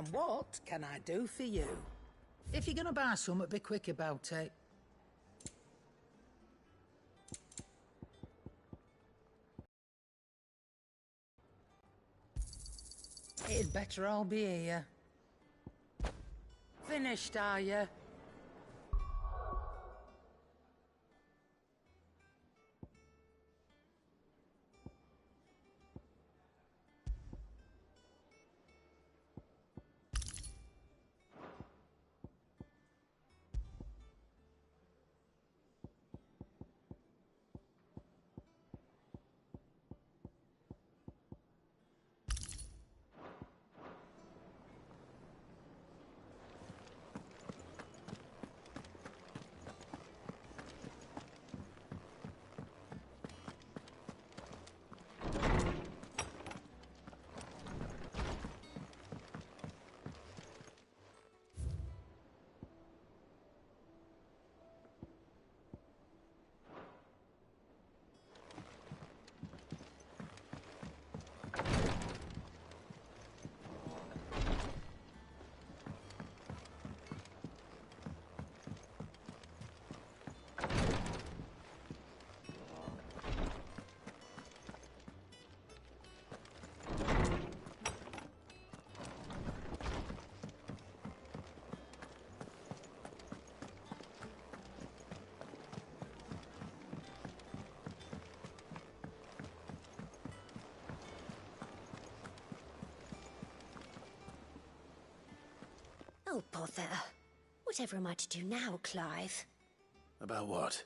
And what can I do for you? If you're gonna buy something, be quick about it. It'd better all be here. Finished, are you? Oh, bother. Whatever am I to do now, Clive? About what?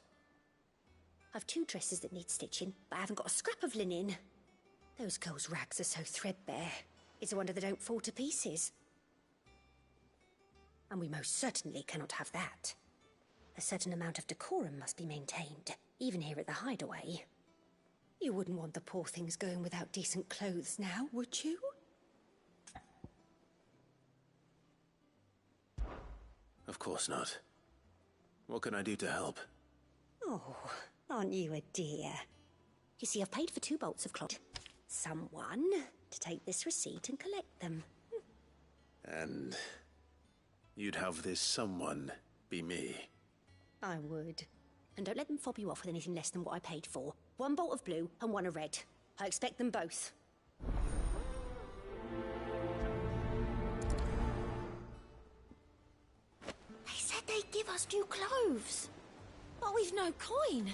I've 2 dresses that need stitching, but I haven't got a scrap of linen. Those girls' rags are so threadbare. It's a wonder they don't fall to pieces. And we most certainly cannot have that. A certain amount of decorum must be maintained, even here at the Hideaway. You wouldn't want the poor things going without decent clothes now, would you? Of course not. What can I do to help? Oh, aren't you a dear? You see, I've paid for 2 bolts of cloth. Someone to take this receipt and collect them. And you'd have this someone be me? I would. And don't let them fob you off with anything less than what I paid for. 1 bolt of blue and 1 of red. I expect them both. They said they'd give us new clothes. But we've no coin.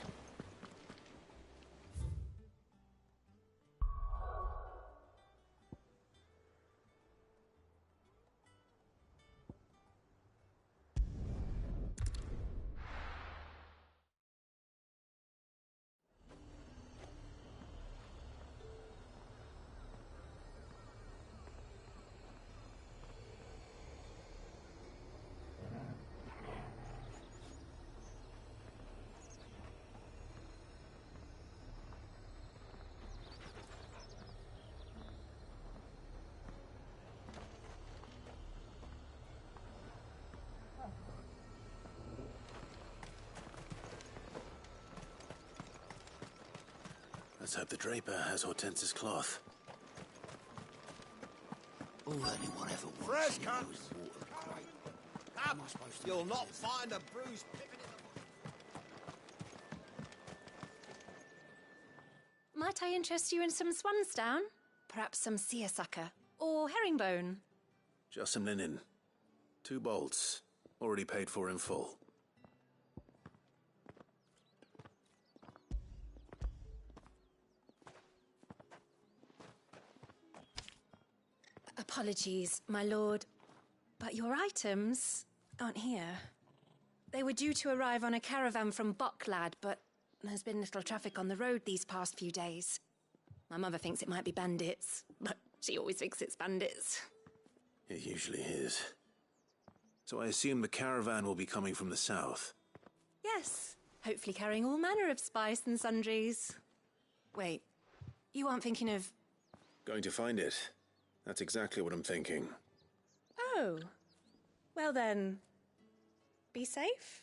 Let's hope the draper has Hortense's cloth. All anyone ever wants Fresh to cut. know is water crate. Come, Am I supposed to you'll do not this? find a bruised pippin in Might I interest you in some swansdown? Perhaps some seersucker? Or herringbone? Just some linen. 2 bolts. Already paid for in full. Apologies, my lord, but your items aren't here. They were due to arrive on a caravan from Bucklad, but there's been little traffic on the road these past few days. My mother thinks it might be bandits, but she always thinks it's bandits. It usually is. So I assume the caravan will be coming from the south. Yes, hopefully carrying all manner of spice and sundries. Wait, you aren't thinking of... Going to find it. That's exactly what I'm thinking. Oh, well then, be safe.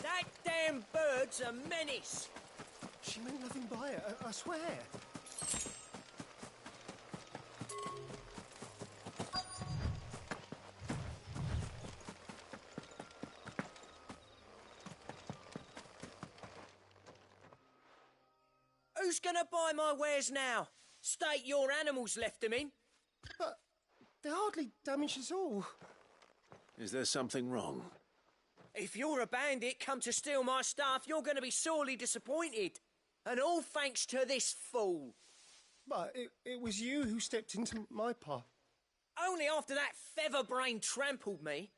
That damn bird's a menace. She meant nothing by it, I swear. Who's gonna buy my wares now? State your animals left them in. But they hardly damaged us all. Is there something wrong? If you're a bandit come to steal my stuff, you're gonna be sorely disappointed. And all thanks to this fool. But it was you who stepped into my path. Only after that feather-brain trampled me.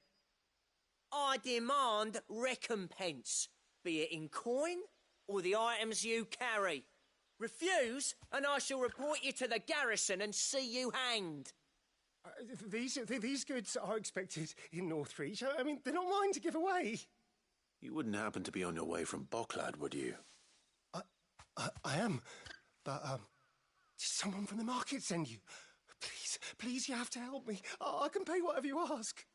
I demand recompense, be it in coin or the items you carry. Refuse, and I shall report you to the garrison and see you hanged. These goods are expected in Northreach. I mean, they're not mine to give away. You wouldn't happen to be on your way from Bocklad, would you? I am, but did someone from the market send you? Please, you have to help me. I can pay whatever you ask.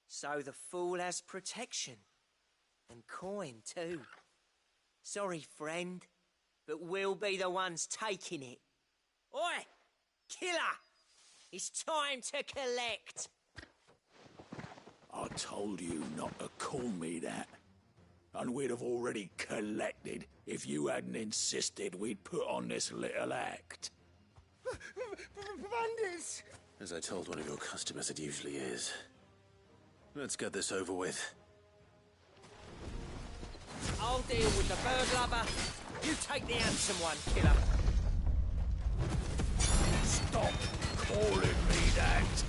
So the fool has protection. And coin, too. Sorry, friend, but we'll be the ones taking it. Oi! Killer! It's time to collect! I told you not to call me that. And we'd have already collected if you hadn't insisted we'd put on this little act. Bandits! As I told one of your customers, it usually is. Let's get this over with. I'll deal with the bird lover. You take the handsome one, killer. Stop calling me that.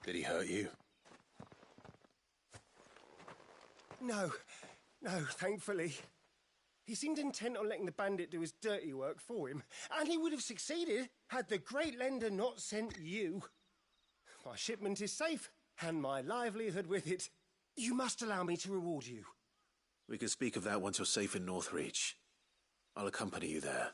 Did he hurt you? No, thankfully. He seemed intent on letting the bandit do his dirty work for him, and he would have succeeded had the great lender not sent you. My shipment is safe, and my livelihood with it. You must allow me to reward you. We can speak of that once you're safe in Northreach. I'll accompany you there.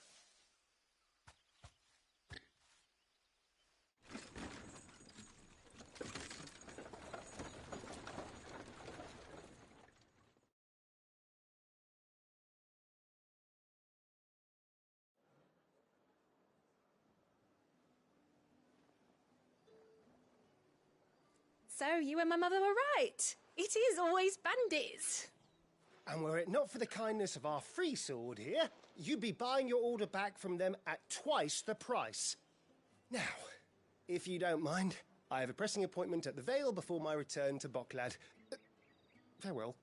So you and my mother were right. It is always bandits. And were it not for the kindness of our free sword here, you'd be buying your order back from them at twice the price. Now, if you don't mind, I have a pressing appointment at the Vale before my return to Bocklad. Farewell.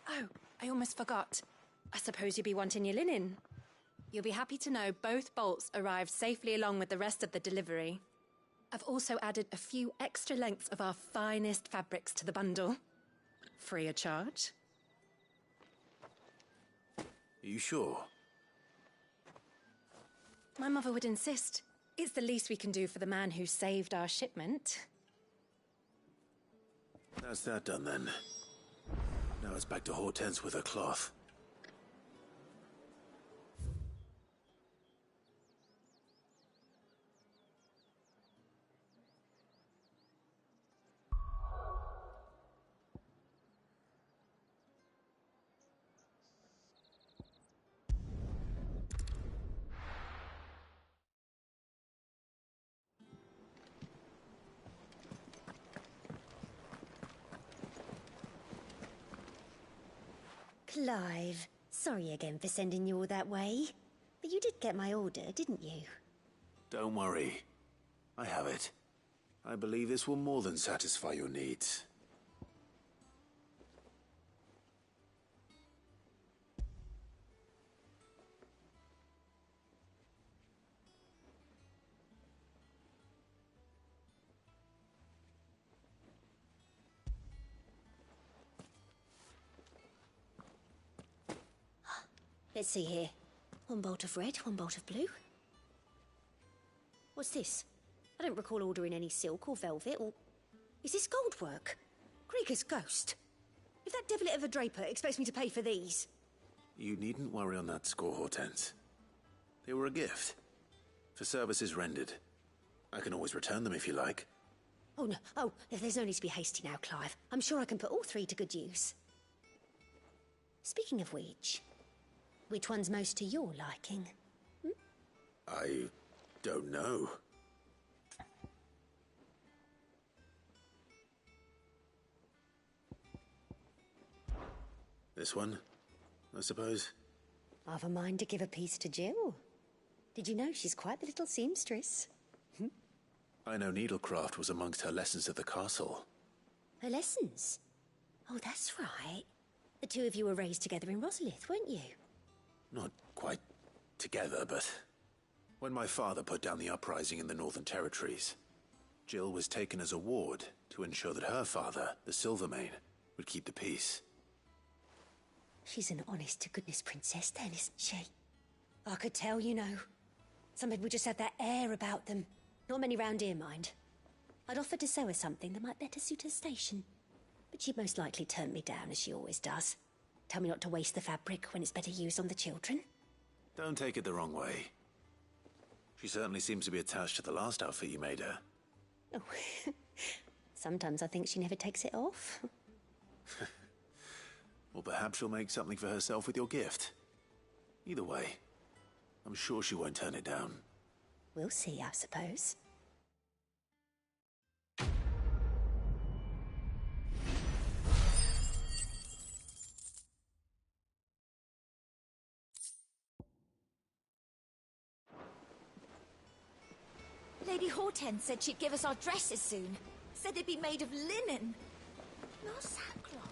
Oh, I almost forgot. I suppose you'll be wanting your linen. You'll be happy to know both bolts arrived safely along with the rest of the delivery. I've also added a few extra lengths of our finest fabrics to the bundle. Free of charge. Are you sure? My mother would insist. It's the least we can do for the man who saved our shipment. That's that done then. Now it's back to Hortense with her cloth. Clive, sorry again for sending you all that way. But you did get my order, didn't you? Don't worry. I have it. I believe this will more than satisfy your needs. Let's see here. One bolt of red, one bolt of blue. What's this? I don't recall ordering any silk or velvet or... Is this gold work? Krieger's ghost. If that devilet of a draper expects me to pay for these... You needn't worry on that score, Hortense. They were a gift. For services rendered. I can always return them if you like. Oh, no. Oh, there's no need to be hasty now, Clive. I'm sure I can put all three to good use. Speaking of which one's most to your liking? I don't know. This one, I suppose. I've a mind to give a piece to Jill. Did you know she's quite the little seamstress? I know needlecraft was amongst her lessons at the castle. Her lessons? Oh, that's right. The two of you were raised together in Rosalith, weren't you? Not quite together, but... When my father put down the uprising in the Northern Territories, Jill was taken as a ward to ensure that her father, the Silvermane, would keep the peace. She's an honest-to-goodness princess then, isn't she? I could tell, you know. Some people just have that air about them. Not many round here, mind. I'd offered to sew her something that might better suit her station. But she'd most likely turn me down, as she always does. Tell me not to waste the fabric when it's better used on the children. Don't take it the wrong way. She certainly seems to be attached to the last outfit you made her. Oh, sometimes I think she never takes it off. Or perhaps she'll make something for herself with your gift. Either way, I'm sure she won't turn it down. We'll see, I suppose. Lady Hortense said she'd give us our dresses soon. Said they'd be made of linen. Not sackcloth.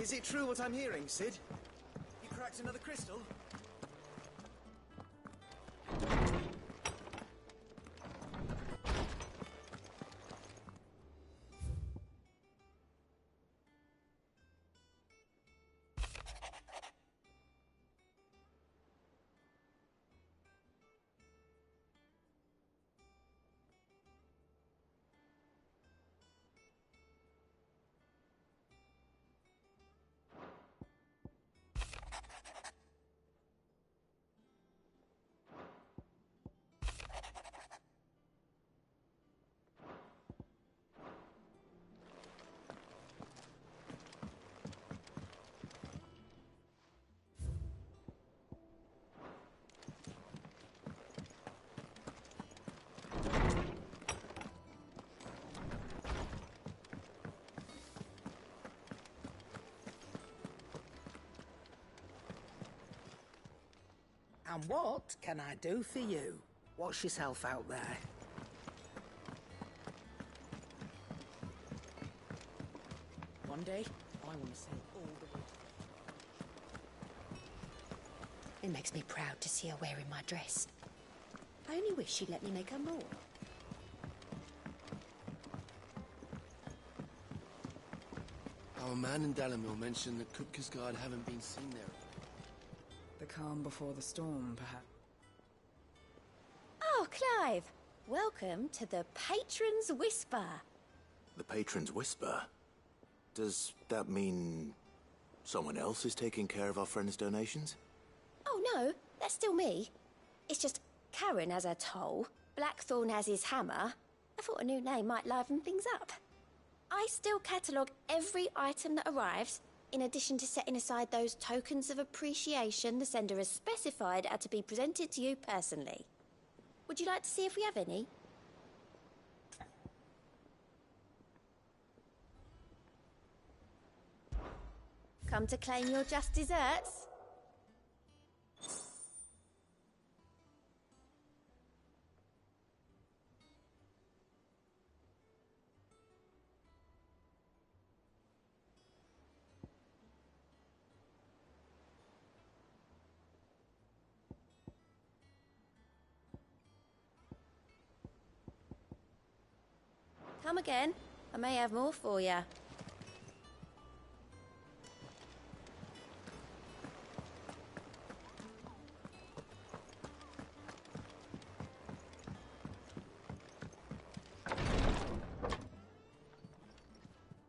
Is it true what I'm hearing, Sid? You cracked another crystal? And what can I do for you? Watch yourself out there. One day, I want to sail all the way. It makes me proud to see her wearing my dress. I only wish she'd let me make her more. Our man in Dalamil mentioned that Kupka's guard haven't been seen there. The calm before the storm, perhaps. Oh, Clive! Welcome to the Patron's Whisper. The Patron's Whisper? Does that mean someone else is taking care of our friend's donations? Oh no, that's still me. It's just Karen has her toll, Blackthorn has his hammer. I thought a new name might liven things up. I still catalogue every item that arrives, in addition to setting aside those tokens of appreciation the sender has specified are to be presented to you personally. Would you like to see if we have any? Come to claim your just desserts? Come again. I may have more for you.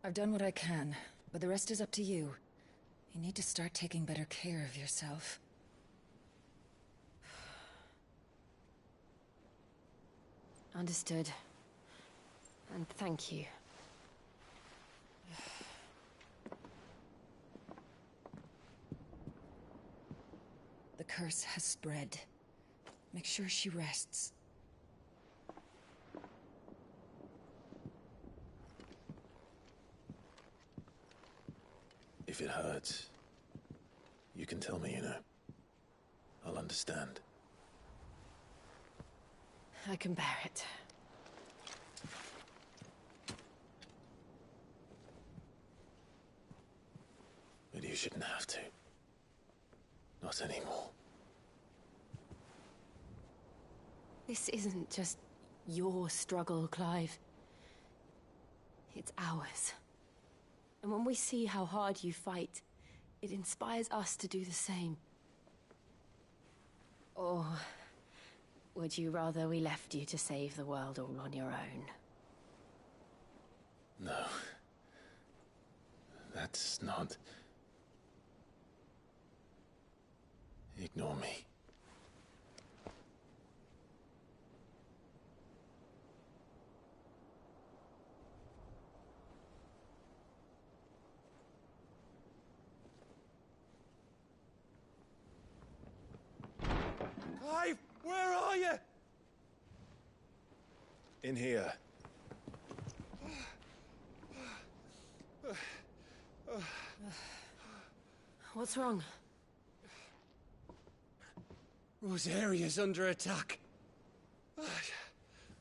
I've done what I can, but the rest is up to you. You need to start taking better care of yourself. Understood. And thank you. The curse has spread. Make sure she rests. If it hurts, you can tell me, you know. I'll understand. I can bear it. But you shouldn't have to. Not anymore. This isn't just your struggle, Clive. It's ours. And when we see how hard you fight, it inspires us to do the same. Or would you rather we left you to save the world all on your own? No. That's not... Ignore me. Clive, where are you? In here. What's wrong? Rosaria's under attack.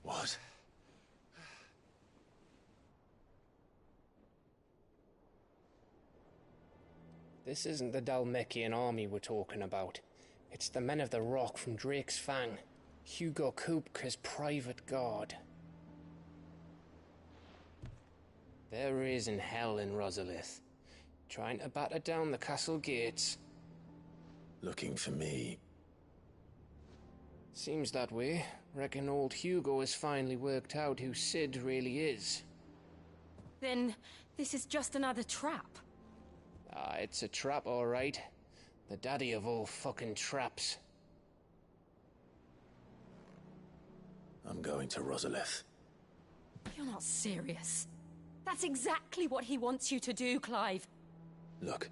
What? This isn't the Dalmekian army we're talking about. It's the men of the Rock from Drake's Fang. Hugo Kupka's private guard. There is in hell in Rosalith, trying to batter down the castle gates. Looking for me? Seems that way. Reckon old Hugo has finally worked out who Sid really is. Then this is just another trap. Ah, it's a trap, all right. The daddy of all fucking traps. I'm going to Rosalith. You're not serious. That's exactly what he wants you to do, Clive. Look,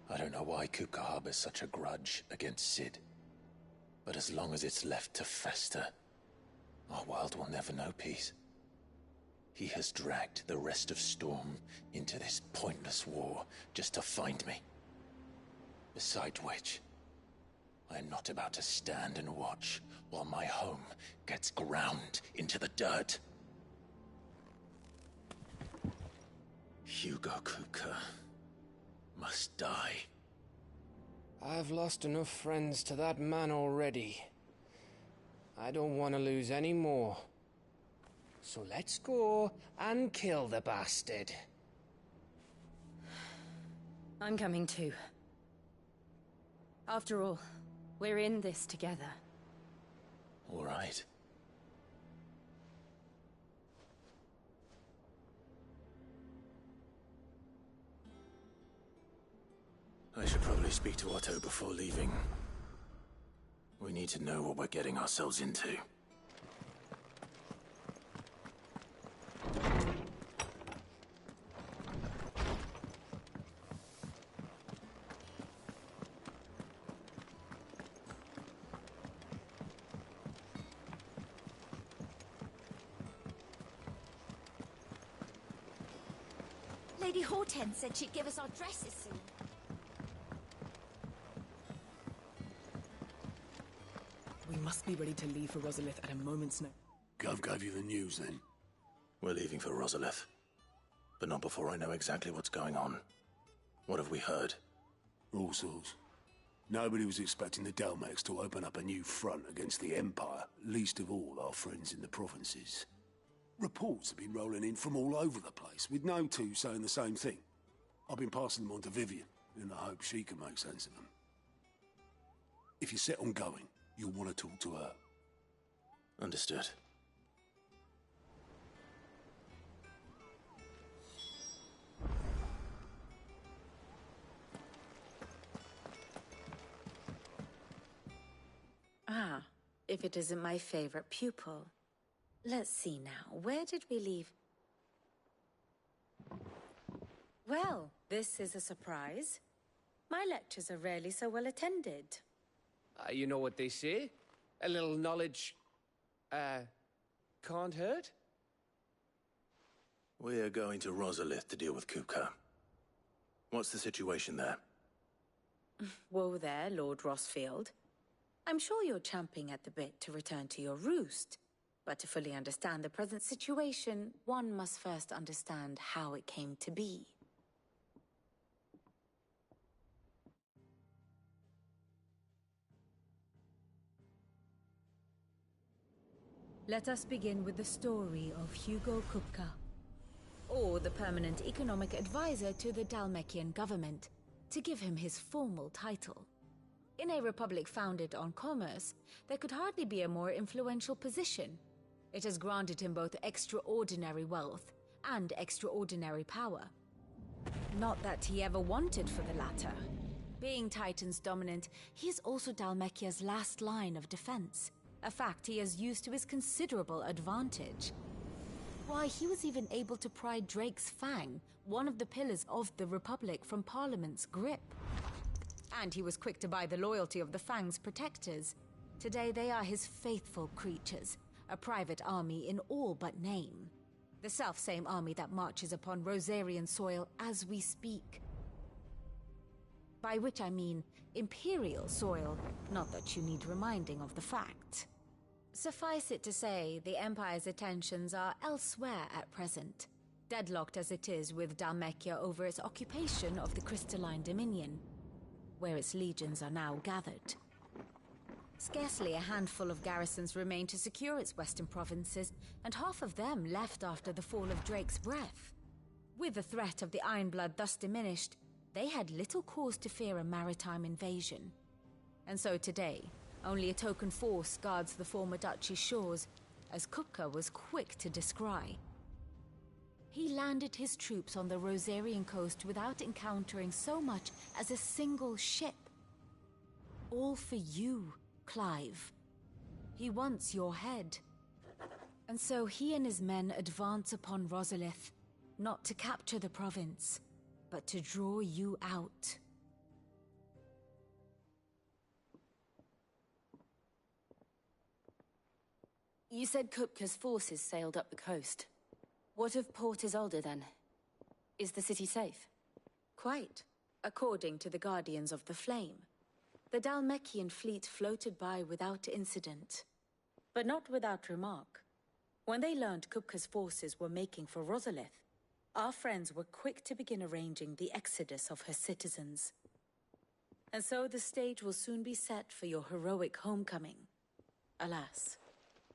I don't know why Kupka harbors such a grudge against Sid. But as long as it's left to fester, our world will never know peace. He has dragged the rest of Storm into this pointless war just to find me. Besides which, I am not about to stand and watch while my home gets ground into the dirt. Hugo Kupka must die. I've lost enough friends to that man already. I don't want to lose any more. So let's go and kill the bastard. I'm coming too. After all, we're in this together. All right. I should probably speak to Otto before leaving. We need to know what we're getting ourselves into. Lady Hortense said she'd give us our dresses soon. We must be ready to leave for Rosalith at a moment's notice. Gov gave you the news, then? We're leaving for Rosalith. But not before I know exactly what's going on. What have we heard? All sorts. Nobody was expecting the Dalmeks to open up a new front against the Empire, least of all our friends in the provinces. Reports have been rolling in from all over the place, with no two saying the same thing. I've been passing them on to Vivian, in the hope she can make sense of them. If you're set on going, you'll want to talk to her. Understood. Ah, if it isn't my favorite pupil. Let's see now, where did we leave? Well, this is a surprise. My lectures are rarely so well attended. You know what they say? A little knowledge, can't hurt? We're going to Rosalith to deal with Kupka. What's the situation there? Whoa there, Lord Rossfield. I'm sure you're champing at the bit to return to your roost. But to fully understand the present situation, one must first understand how it came to be. Let us begin with the story of Hugo Kupka, Or the permanent economic advisor to the Dalmekian government, to give him his formal title. In a republic founded on commerce, there could hardly be a more influential position. It has granted him both extraordinary wealth and extraordinary power. Not that he ever wanted for the latter. Being Titan's dominant, he is also Dalmekia's last line of defense, a fact he has used to his considerable advantage. Why, he was even able to pry Drake's Fang, one of the pillars of the Republic, from Parliament's grip. And he was quick to buy the loyalty of the Fang's protectors. Today they are his faithful creatures, a private army in all but name. The self-same army that marches upon Rosarian soil as we speak. By which I mean Imperial soil, not that you need reminding of the fact. Suffice it to say, the Empire's attentions are elsewhere at present. deadlocked as it is with Dhalmekia over its occupation of the Crystalline Dominion, where its legions are now gathered. Scarcely a handful of garrisons remain to secure its western provinces, and half of them left after the fall of Drake's Breath. With the threat of the Ironblood thus diminished, they had little cause to fear a maritime invasion. And so today, only a token force guards the former duchy's shores, as Kupka was quick to descry. He landed his troops on the Rosarian coast without encountering so much as a single ship. All for you, Clive. He wants your head. And so he and his men advance upon Rosalith, not to capture the province, but to draw you out. You said Kupka's forces sailed up the coast. What of Port Isolde, then? Is the city safe? Quite, according to the Guardians of the Flame. The Dhalmekian fleet floated by without incident. But not without remark. When they learned Kupka's forces were making for Rosalith, our friends were quick to begin arranging the exodus of her citizens. And so the stage will soon be set for your heroic homecoming. Alas,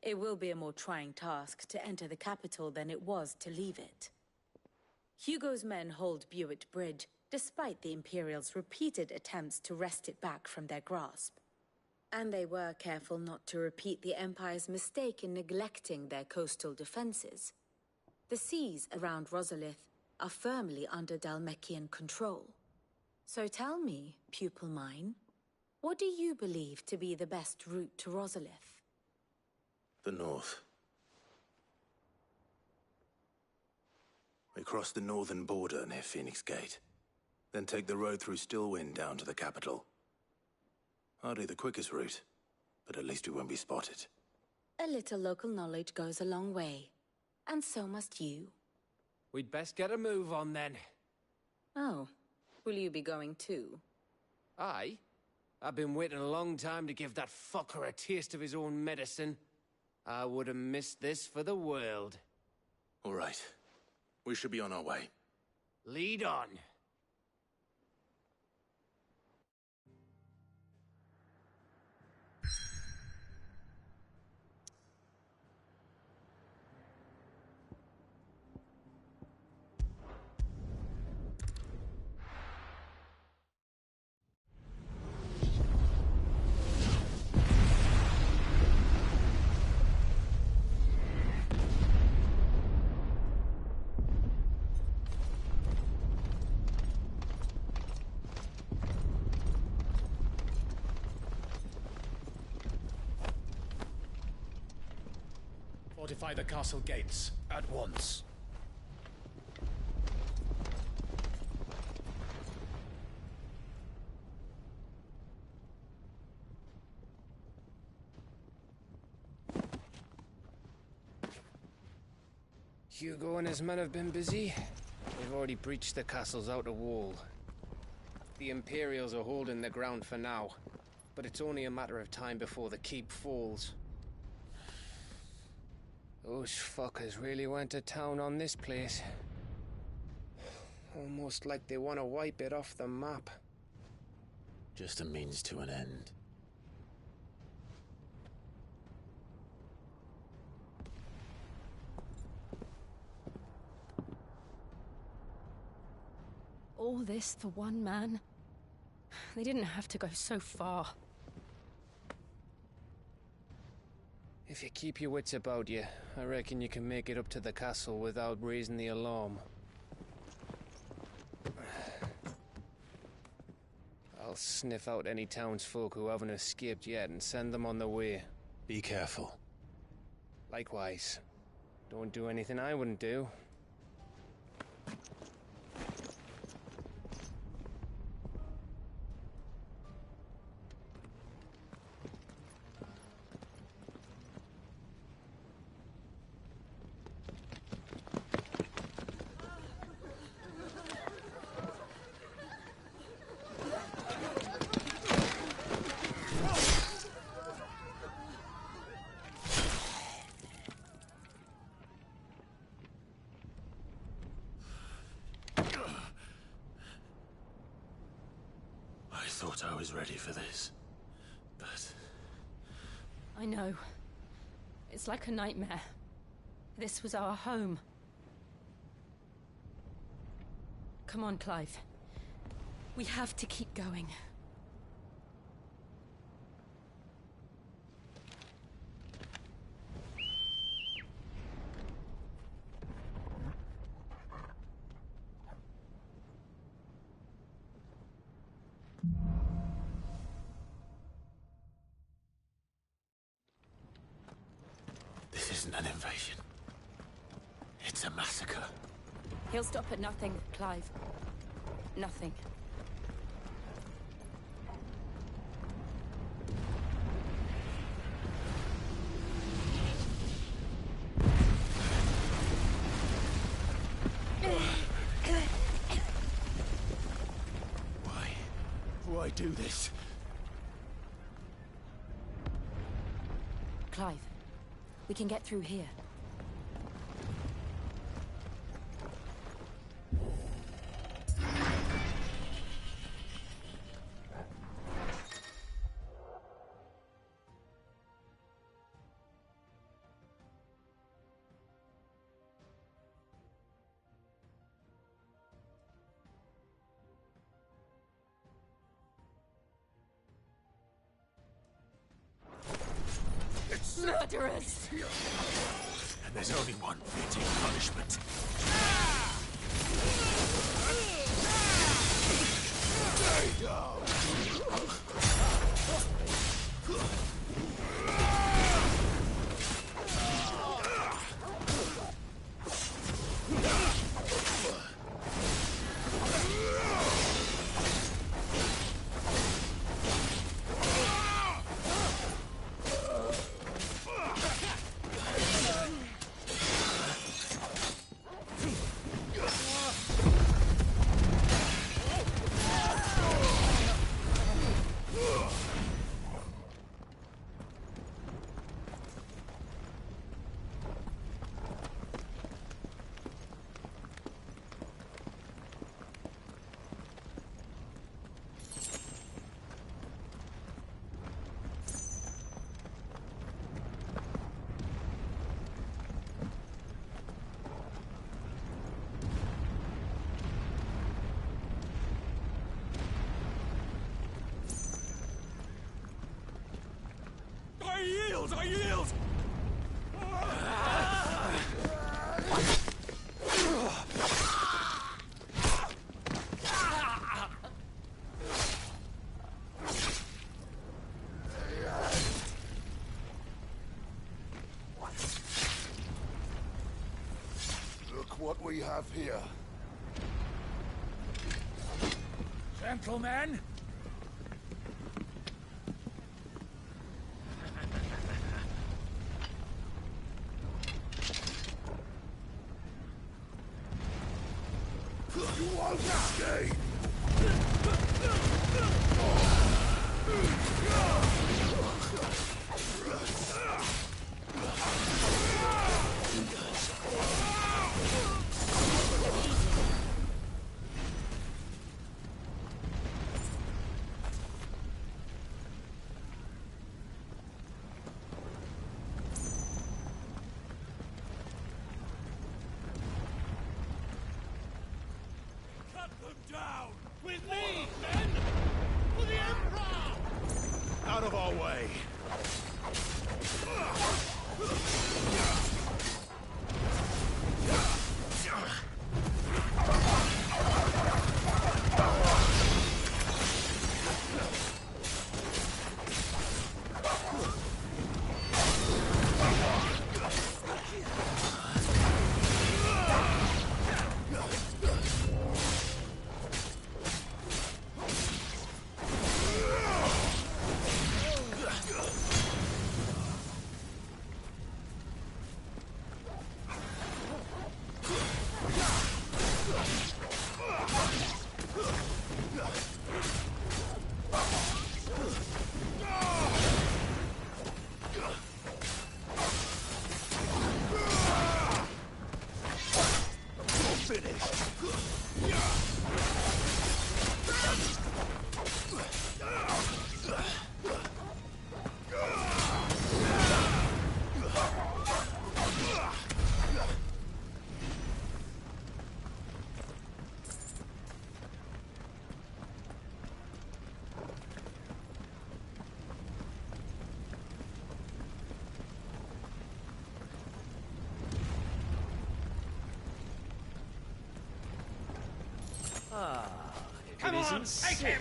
it will be a more trying task to enter the capital than it was to leave it. Hugo's men hold Buet Bridge, despite the Imperials' repeated attempts to wrest it back from their grasp. And they were careful not to repeat the Empire's mistake in neglecting their coastal defenses. The seas around Rosalith are firmly under Dhalmekian control. So tell me, pupil mine, what do you believe to be the best route to Rosalith? The north. We cross the northern border near Phoenix Gate. Then take the road through Stillwind down to the capital. Hardly the quickest route, but at least we won't be spotted. A little local knowledge goes a long way. And so must you. We'd best get a move on then. Oh, will you be going too? Aye. I've been waiting a long time to give that fucker a taste of his own medicine. I would have missed this for the world. All right. We should be on our way. Lead on. Fortify the castle gates, at once. Hugo and his men have been busy. They've already breached the castle's outer wall. The Imperials are holding the ground for now, but it's only a matter of time before the keep falls. Those fuckers really went to town on this place. Almost like they want to wipe it off the map. Just a means to an end. All this for one man? They didn't have to go so far. If you keep your wits about you, I reckon you can make it up to the castle without raising the alarm. I'll sniff out any townsfolk who haven't escaped yet and send them on their way. Be careful. Likewise. Don't do anything I wouldn't do. thought I was ready for this, but... I know. It's like a nightmare. This was our home. Come on, Clive. We have to keep going. This isn't an invasion. It's a massacre. He'll stop at nothing, Clive. Nothing. Why do this? Clive, we can get through here. Murderers! And there's only one fitting punishment. I yield! Look what we have here. Gentlemen! You won't escape! Down! With me, men! For the Emperor! Out of our way! isn't sick.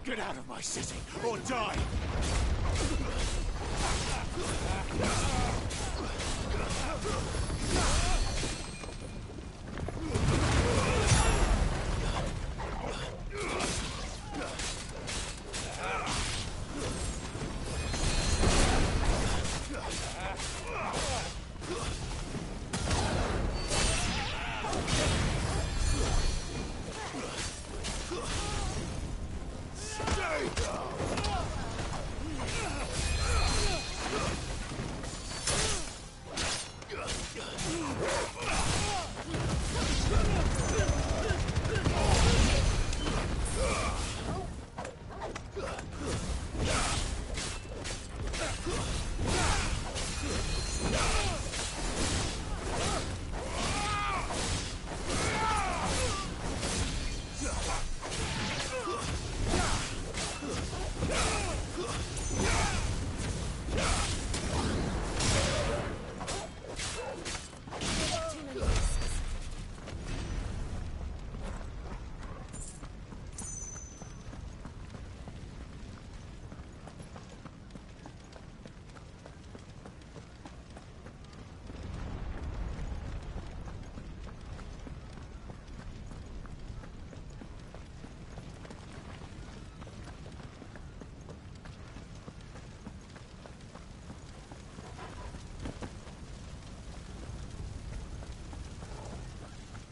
Get out of my city, or die!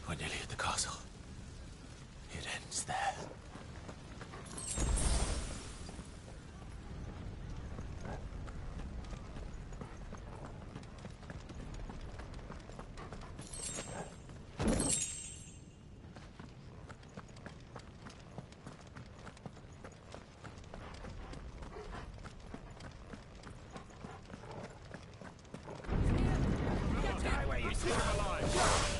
We're nearly at the castle. It ends there. Die where you seem alive!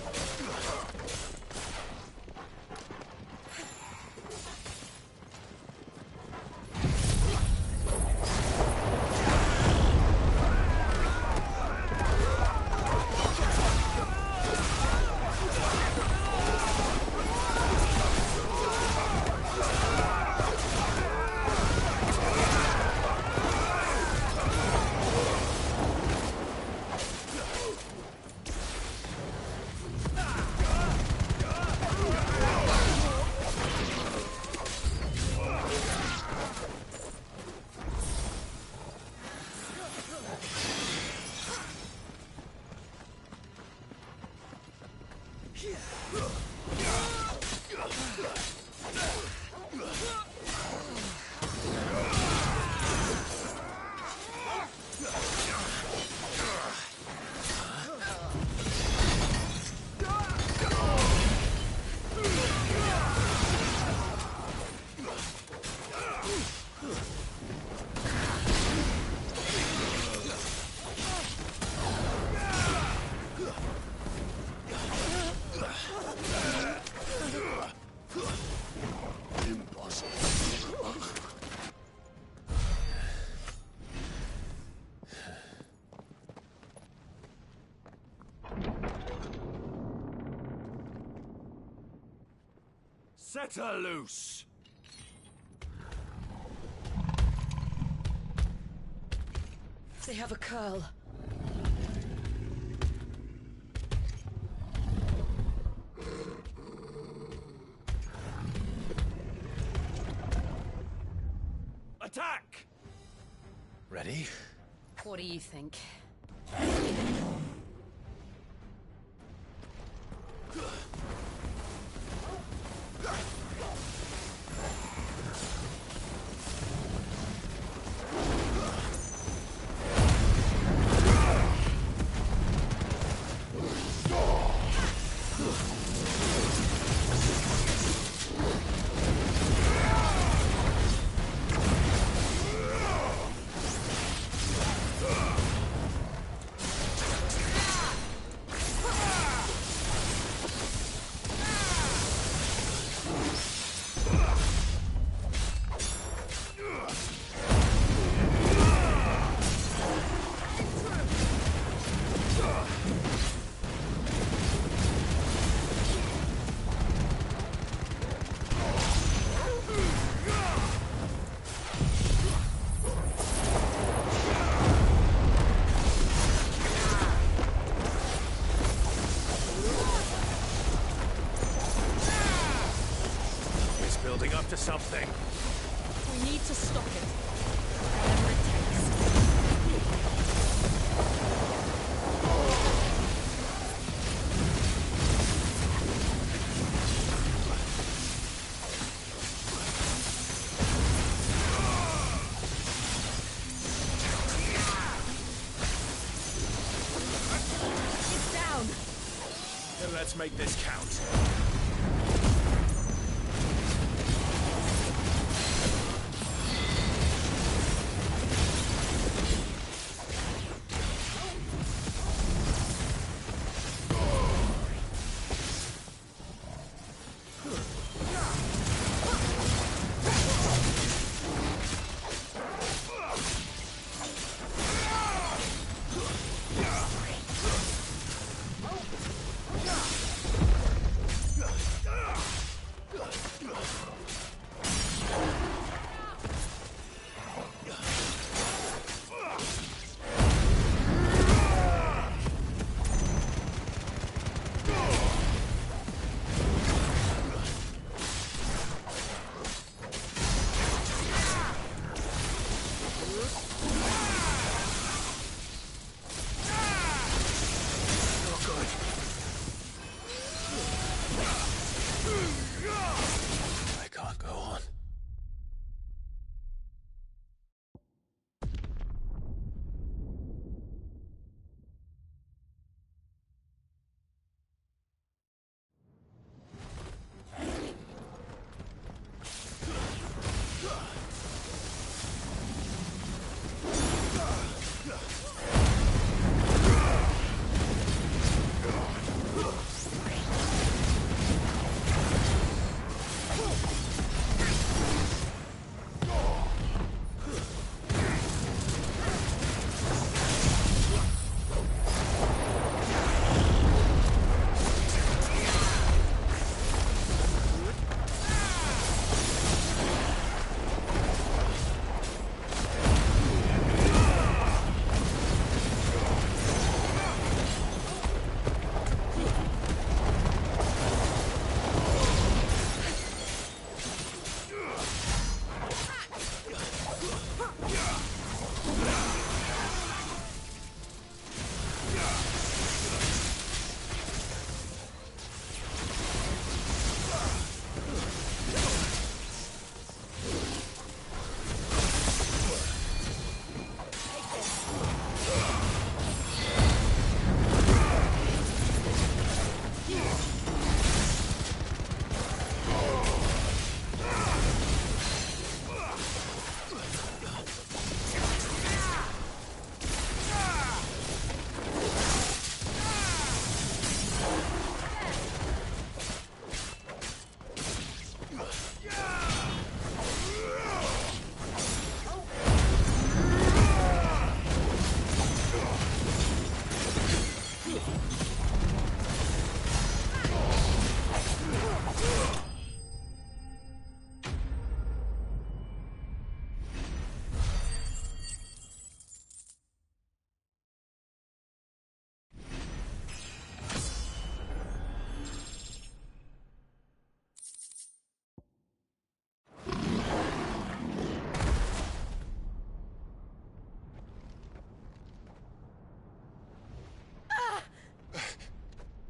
Set her loose! They have a curl. Attack! Ready? What do you think? Building up to something. We need to stop it. Whatever it takes. It's down! Then let's make this count.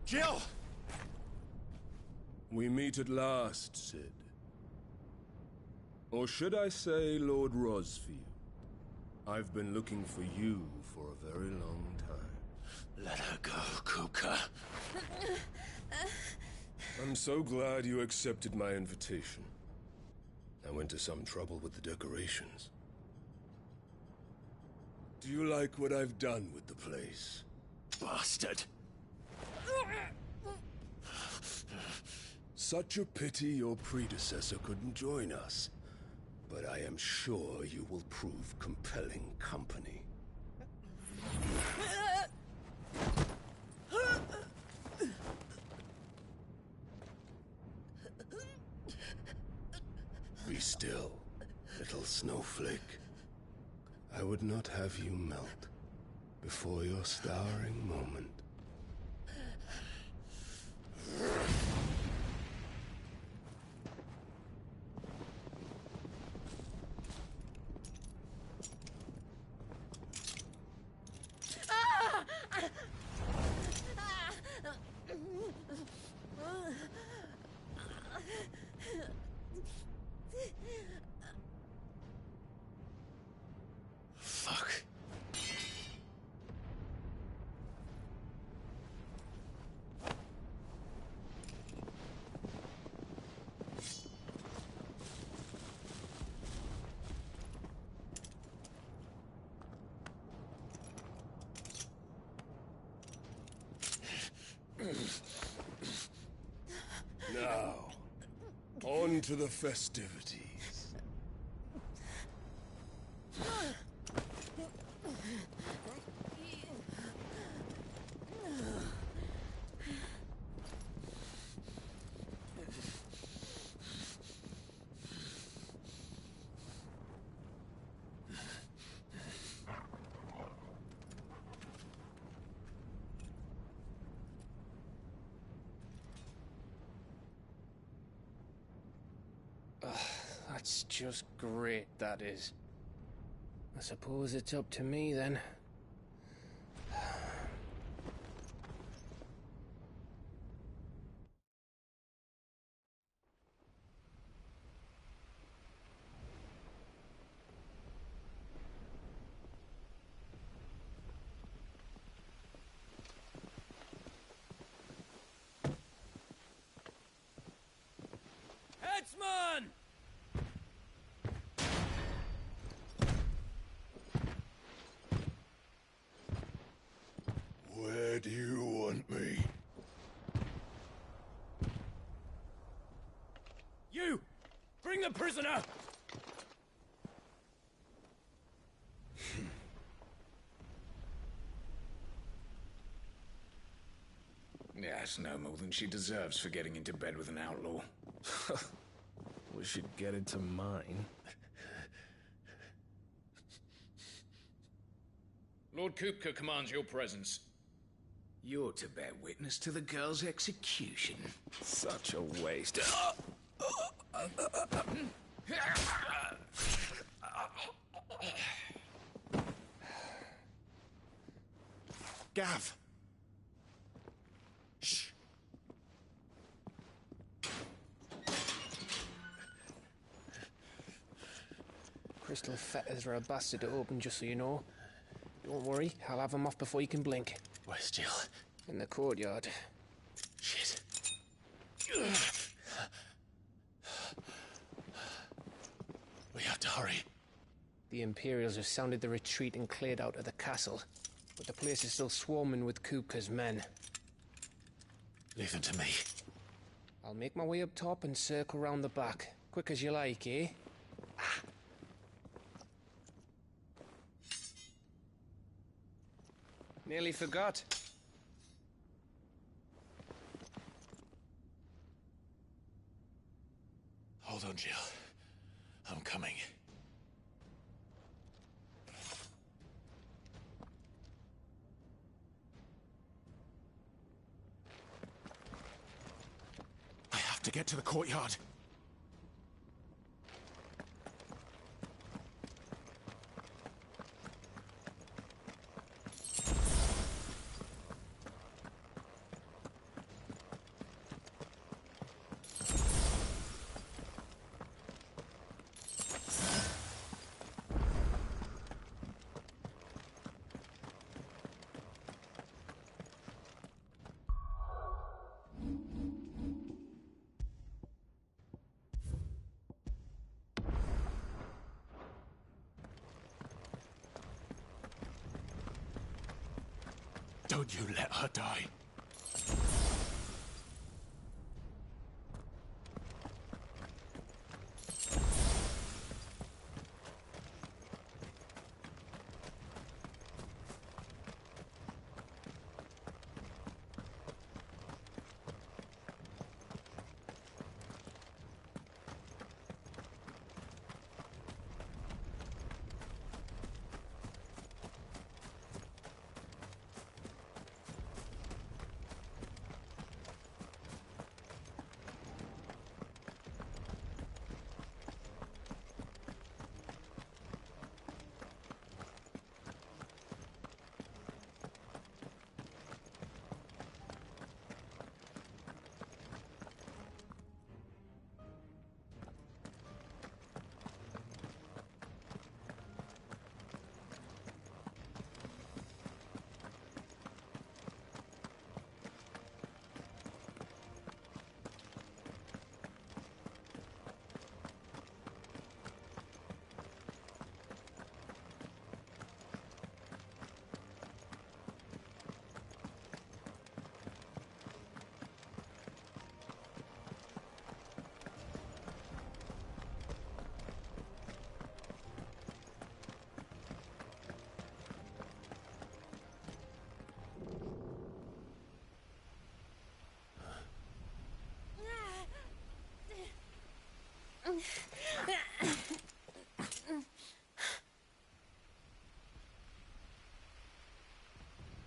Jill! We meet at last, Sid. Or should I say Lord Rosfield? I've been looking for you for a very long time. Let her go, Kuka. I'm so glad you accepted my invitation. I went to some trouble with the decorations. Do you like what I've done with the place? Bastard! Such a pity your predecessor couldn't join us. But I am sure you will prove compelling company. Be still, little snowflake. I would not have you melt before your starring moment. Fuck. Now, on to the festivities. That's just great, that is. I suppose it's up to me, then. Headsman! Where do you want me? You! Bring the prisoner! Yeah, it's no more than she deserves for getting into bed with an outlaw. We should get into mine. Lord Kupka commands your presence. You're to bear witness to the girl's execution. Such a waste. Gav! Shh! Crystal fetters are a bastard to open, just so you know. Don't worry, I'll have them off before you can blink. Where's Jill? In the courtyard. Shit. We have to hurry. The Imperials have sounded the retreat and cleared out of the castle, but the place is still swarming with Kupka's men. Leave them to me. I'll make my way up top and circle round the back. Quick as you like, eh? Nearly forgot. Hold on, Jill. I'm coming. I have to get to the courtyard. Don't you let her die.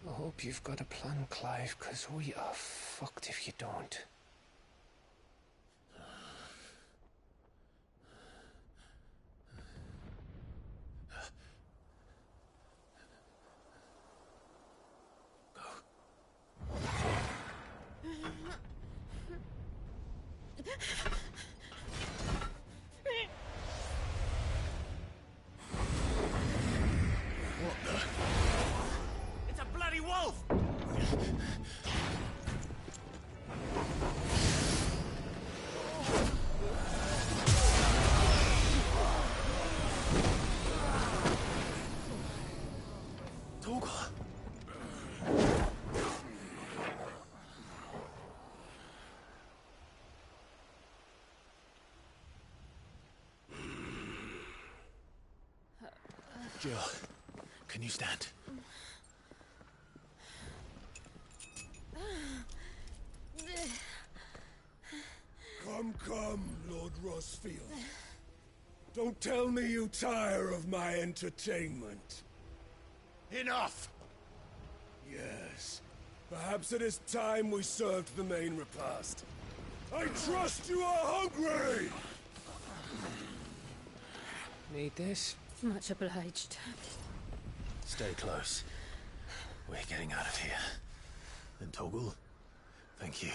I hope you've got a plan, Clive, because we are fucked if you don't. Jill, can you stand? Come, Lord Rossfield. Don't tell me you tire of my entertainment. Enough! Yes. Perhaps it is time we served the main repast. I trust you are hungry! Need this? Much obliged. Stay close. We're getting out of here. And Toggle, thank you.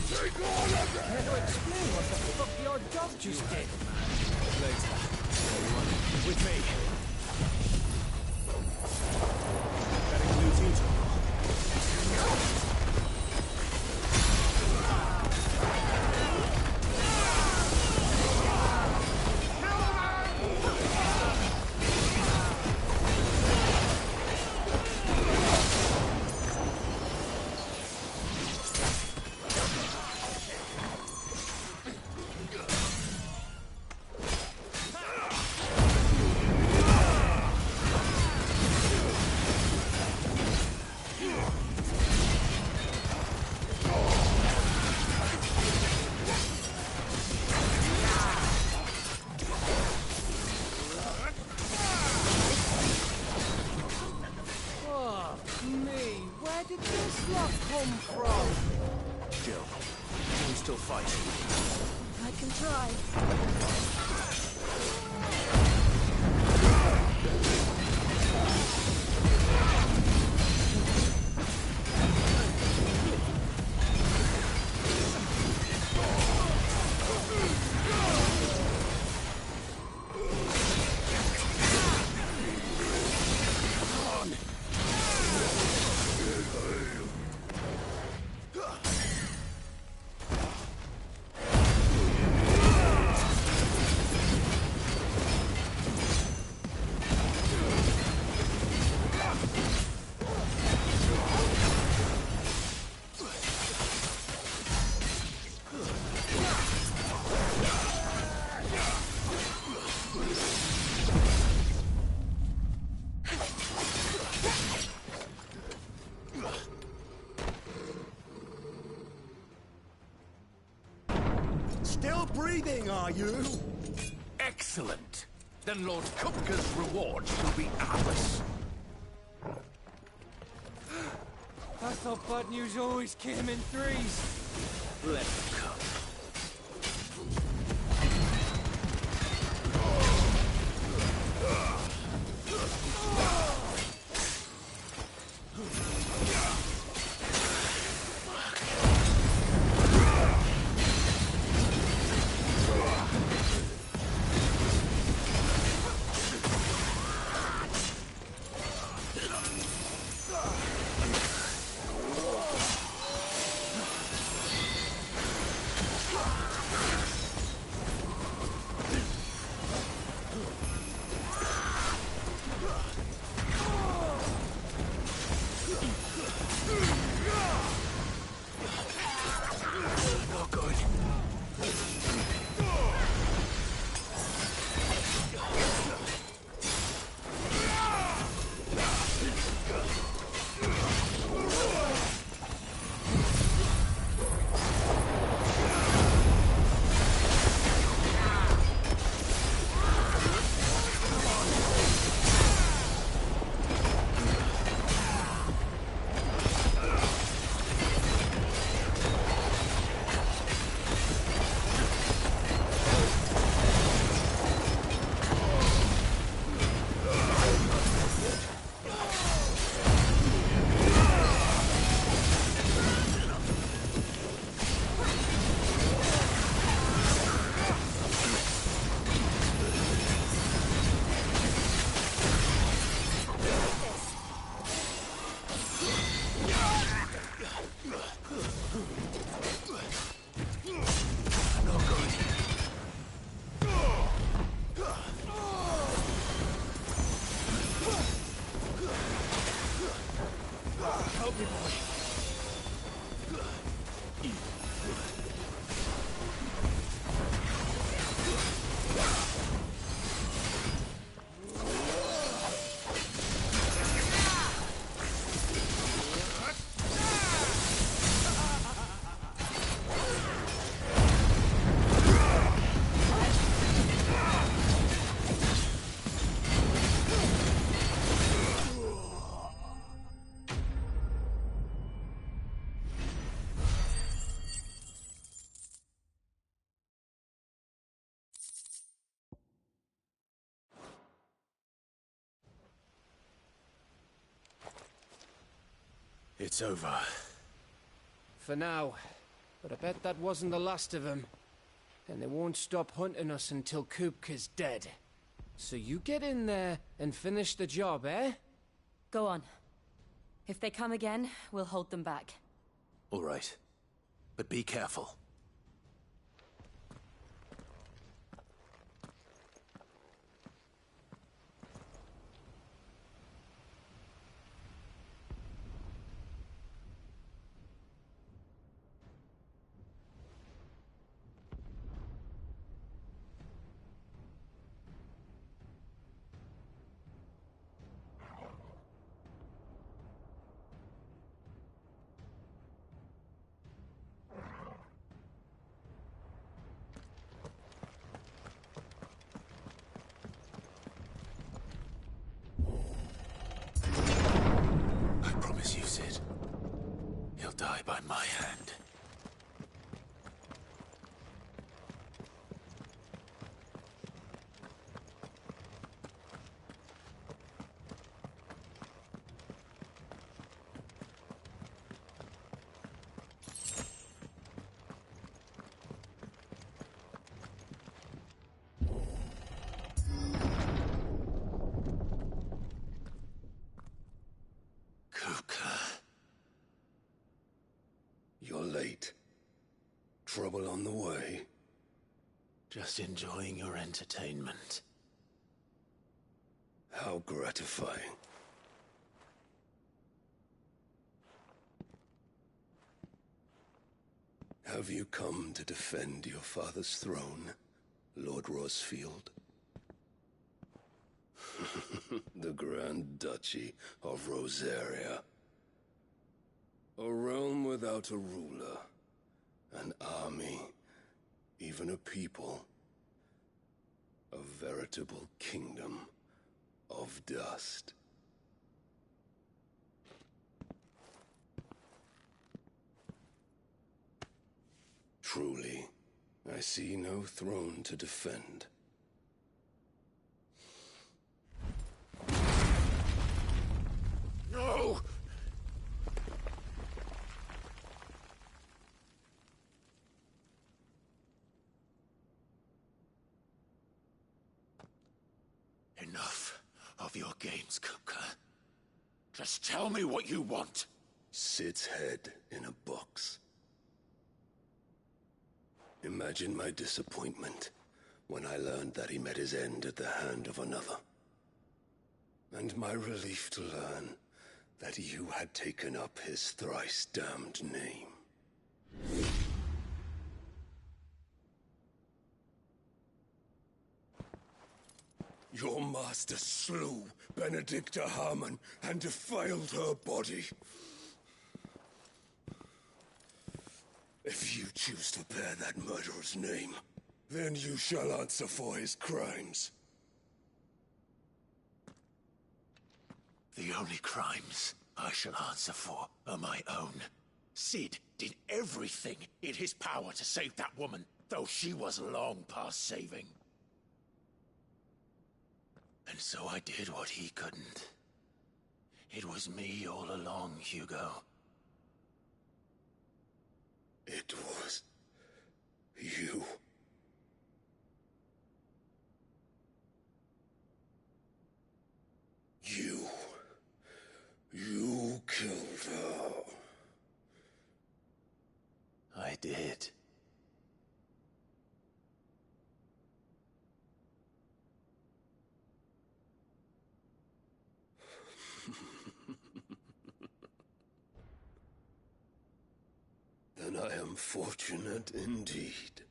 Take all of it! Care to explain what the fuck your dog just did? Later. Everyone, with me. That includes you, Toggle. Where did this lot come from? Jill, can you still fight? I can try. breathing, are you? Excellent. Then Lord Kupka's reward shall be ours. I thought bad news always came in threes. Let them come. It's over. For now. But I bet that wasn't the last of them. And they won't stop hunting us until Kupka's dead. So you get in there and finish the job, eh? Go on. If they come again, we'll hold them back. All right. But be careful. I promise you, Sid. He'll die by my hand. You're late. Trouble on the way? Just enjoying your entertainment. How gratifying. Have you come to defend your father's throne, Lord Rosfield? The Grand Duchy of Rosaria. A realm without a ruler. An army even a people. A veritable kingdom of dust. Truly, I see no throne to defend. No! Enough of your games, Kupka. Just tell me what you want. Sid's head in a box. Imagine my disappointment when I learned that he met his end at the hand of another. And my relief to learn that you had taken up his thrice damned name. Your master slew Benedicta Harmon and defiled her body. If you choose to bear that murderer's name, then you shall answer for his crimes. The only crimes I shall answer for are my own. Sid did everything in his power to save that woman, though she was long past saving. And so I did what he couldn't. It was me all along, Hugo. It was you. You killed her. I did. Then I am fortunate indeed.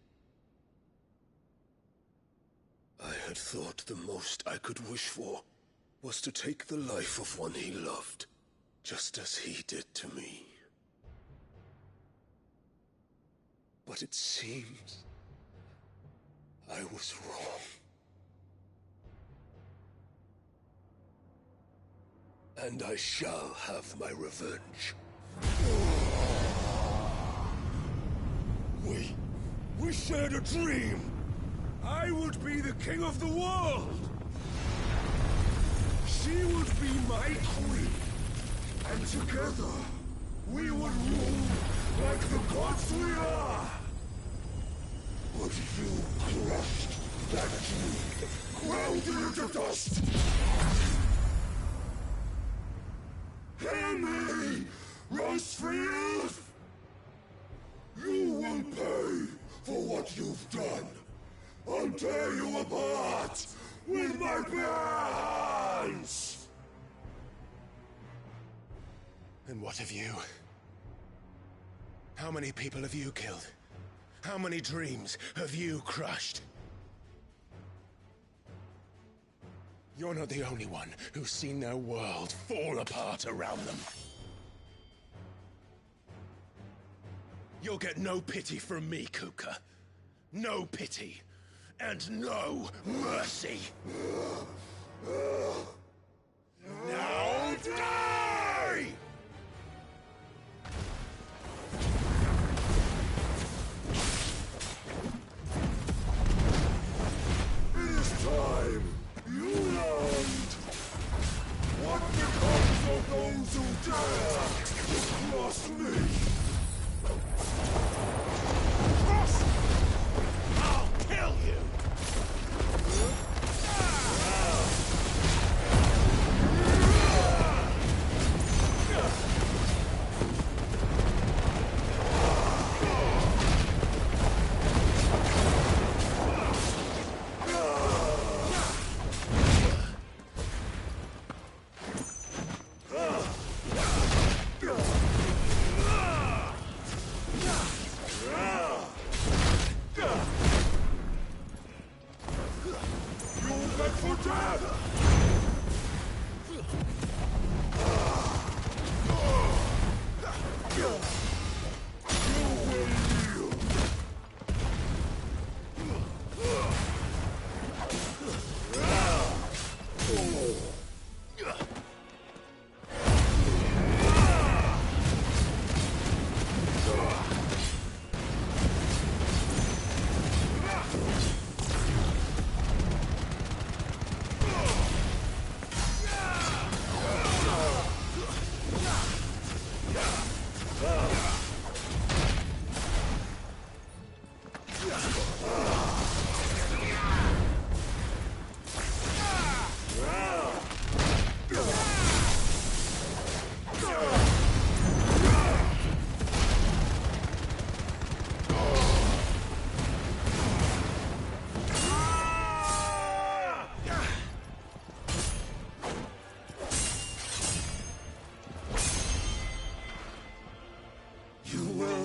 I had thought the most I could wish for was to take the life of one he loved, just as he did to me. But it seems I was wrong. And I shall have my revenge. We shared a dream. I would be the king of the world. She would be my queen. And together, we would rule like the gods we are. But you crushed that dream, ground it into dust. Hear me, Rosefield! You will pay for what you've done. I'll tear you apart with my bare hands! And what of you? How many people have you killed? How many dreams have you crushed? You're not the only one who's seen their world fall apart around them. You'll get no pity from me, Kupka. No pity. And no mercy. Now die! It is time you learned what becomes of those who dare to cross me. Cross! I'll kill you!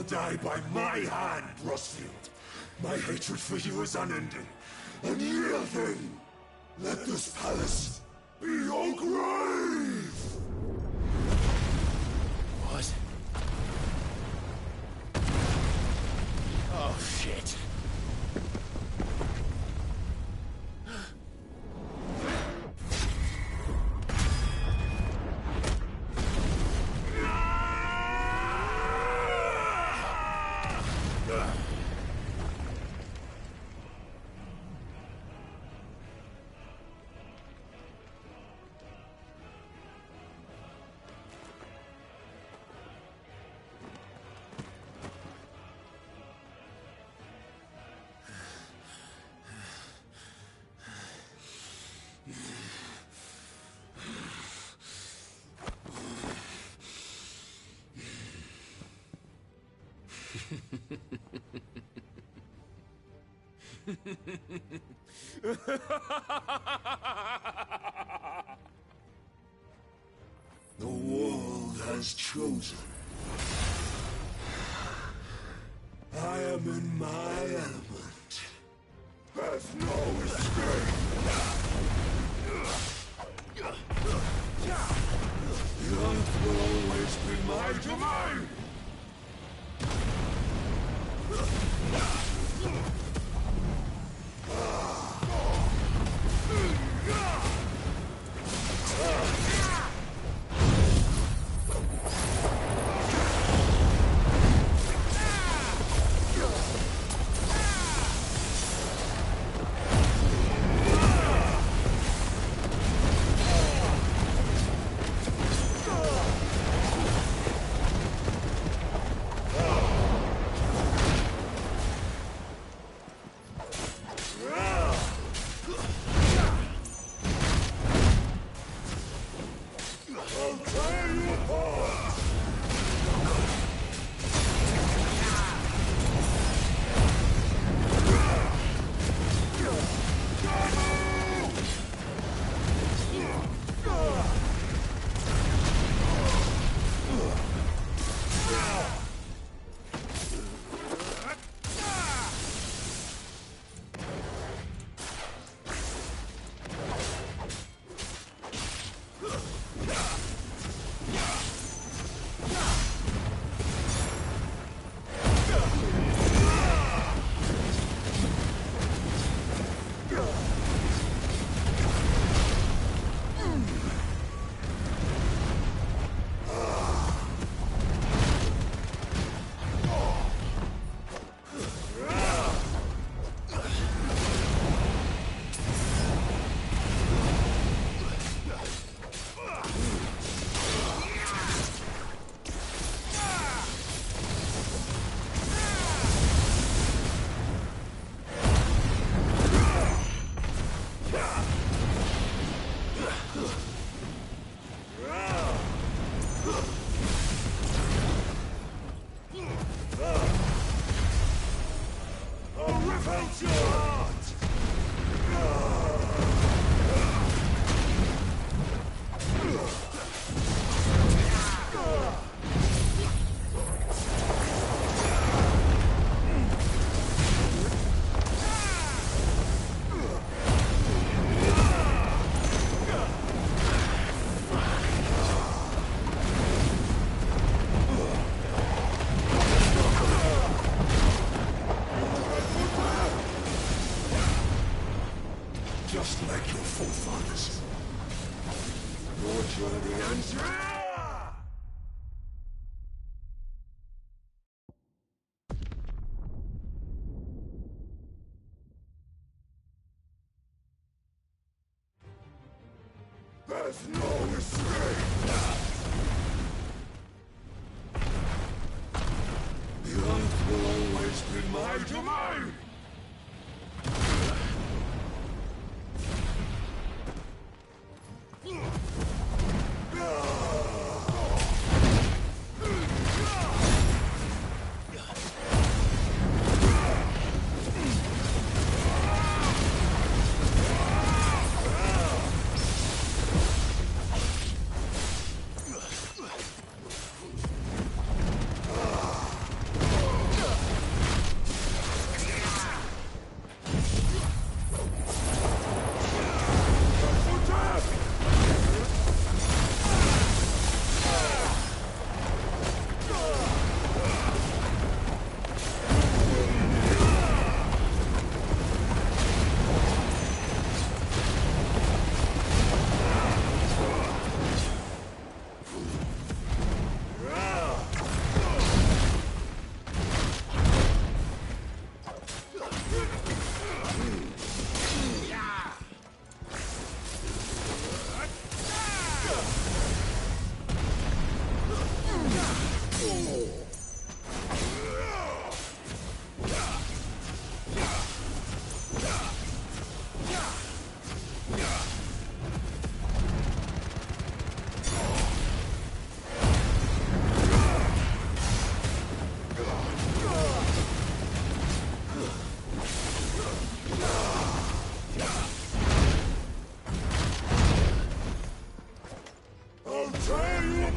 die by my hand, Rosfield. My hatred for you is unending, unyielding. Let this palace be your grave! What? Oh, shit. The world has chosen. I am in my element. There's no escape. The earth will always be my domain. Just like your forefathers. Your journey ends here! There's no escape! The earth will always be my domain!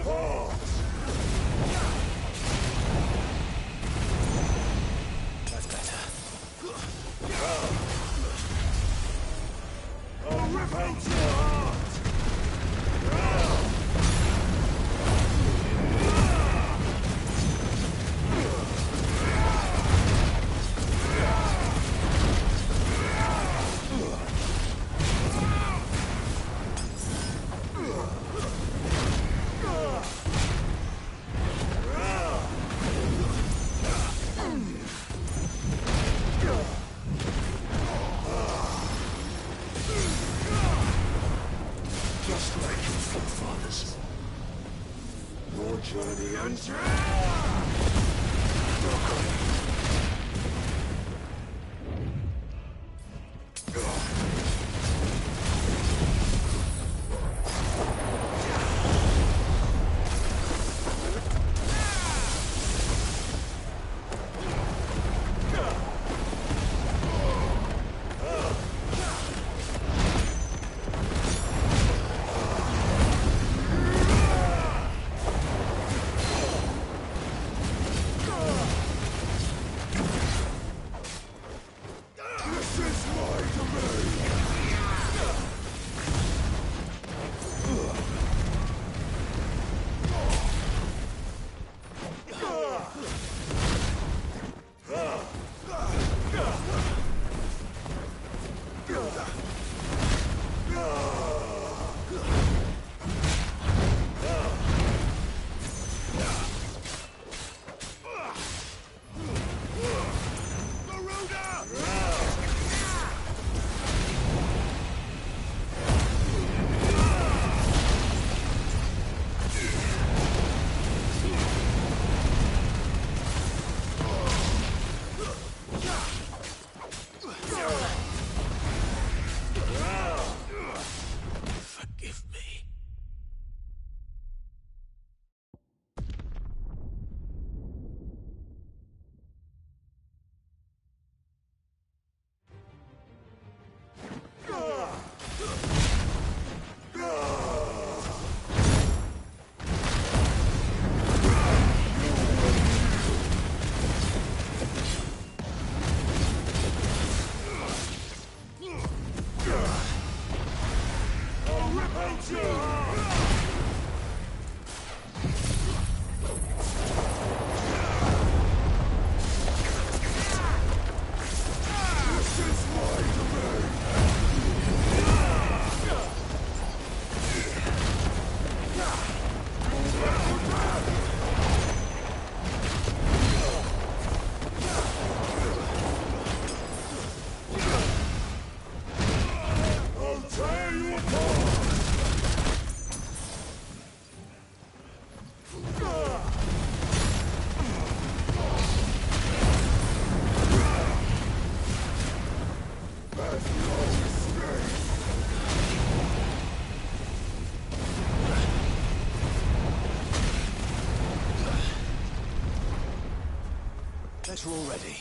apart! That's better. I'll rip out your heart! Just like your forefathers. Your journey ends here! Better already.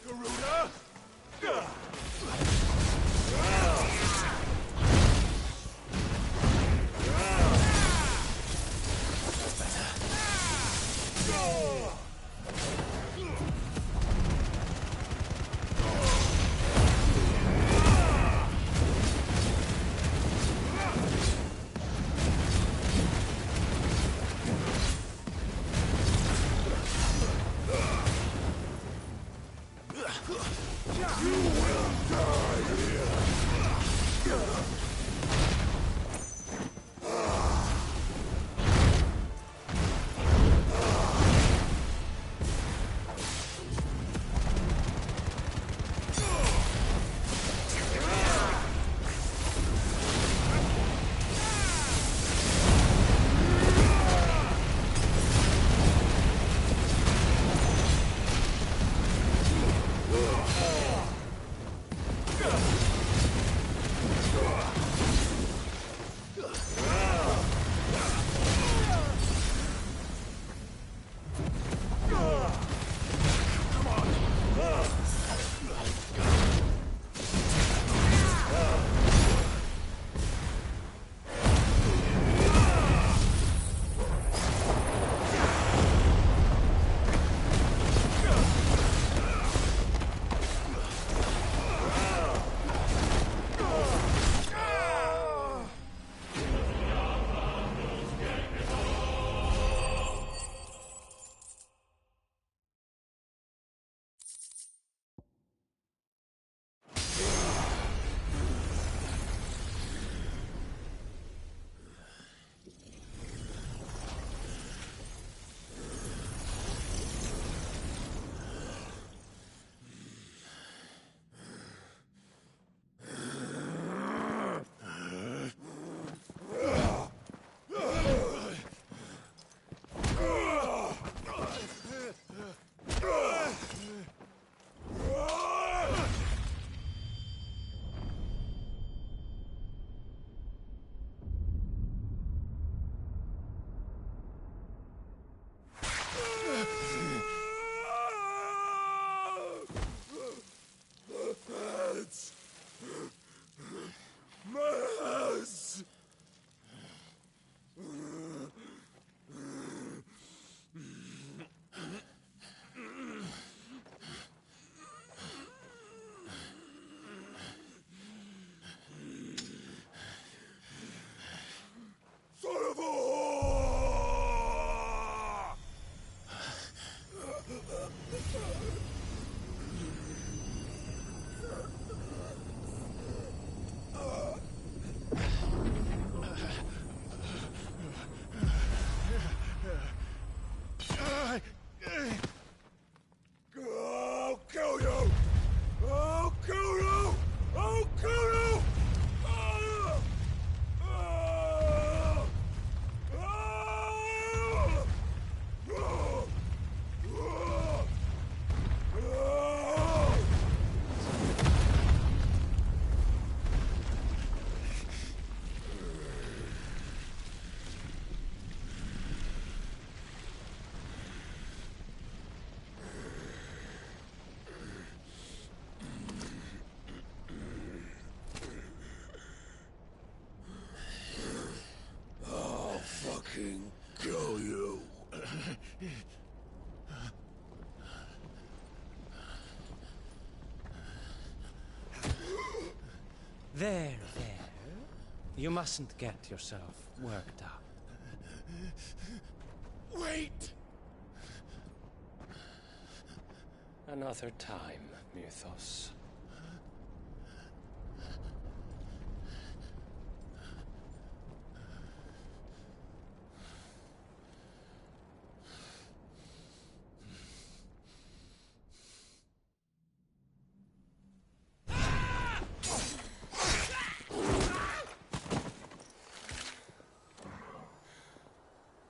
Garuda! That's better. You will die here! You mustn't get yourself worked up. Wait! Another time, Mythos.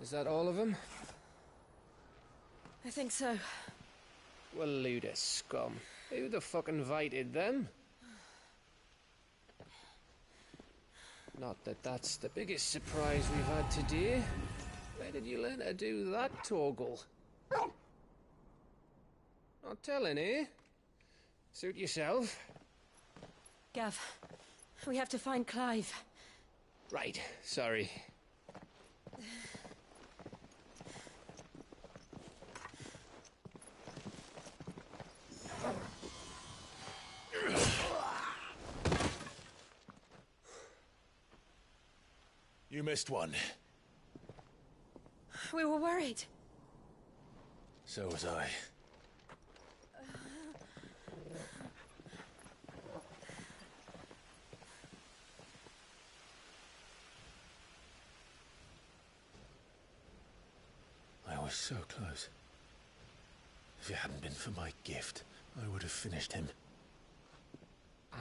Is that all of them? I think so. Well, load of scum. Who the fuck invited them? Not that that's the biggest surprise we've had today. Where did you learn to do that, Torgal? Not telling, eh? Suit yourself. Gav, we have to find Clive. Right, sorry. You missed one. We were worried. So was I. I was so close. If it hadn't been for my gift, I would have finished him.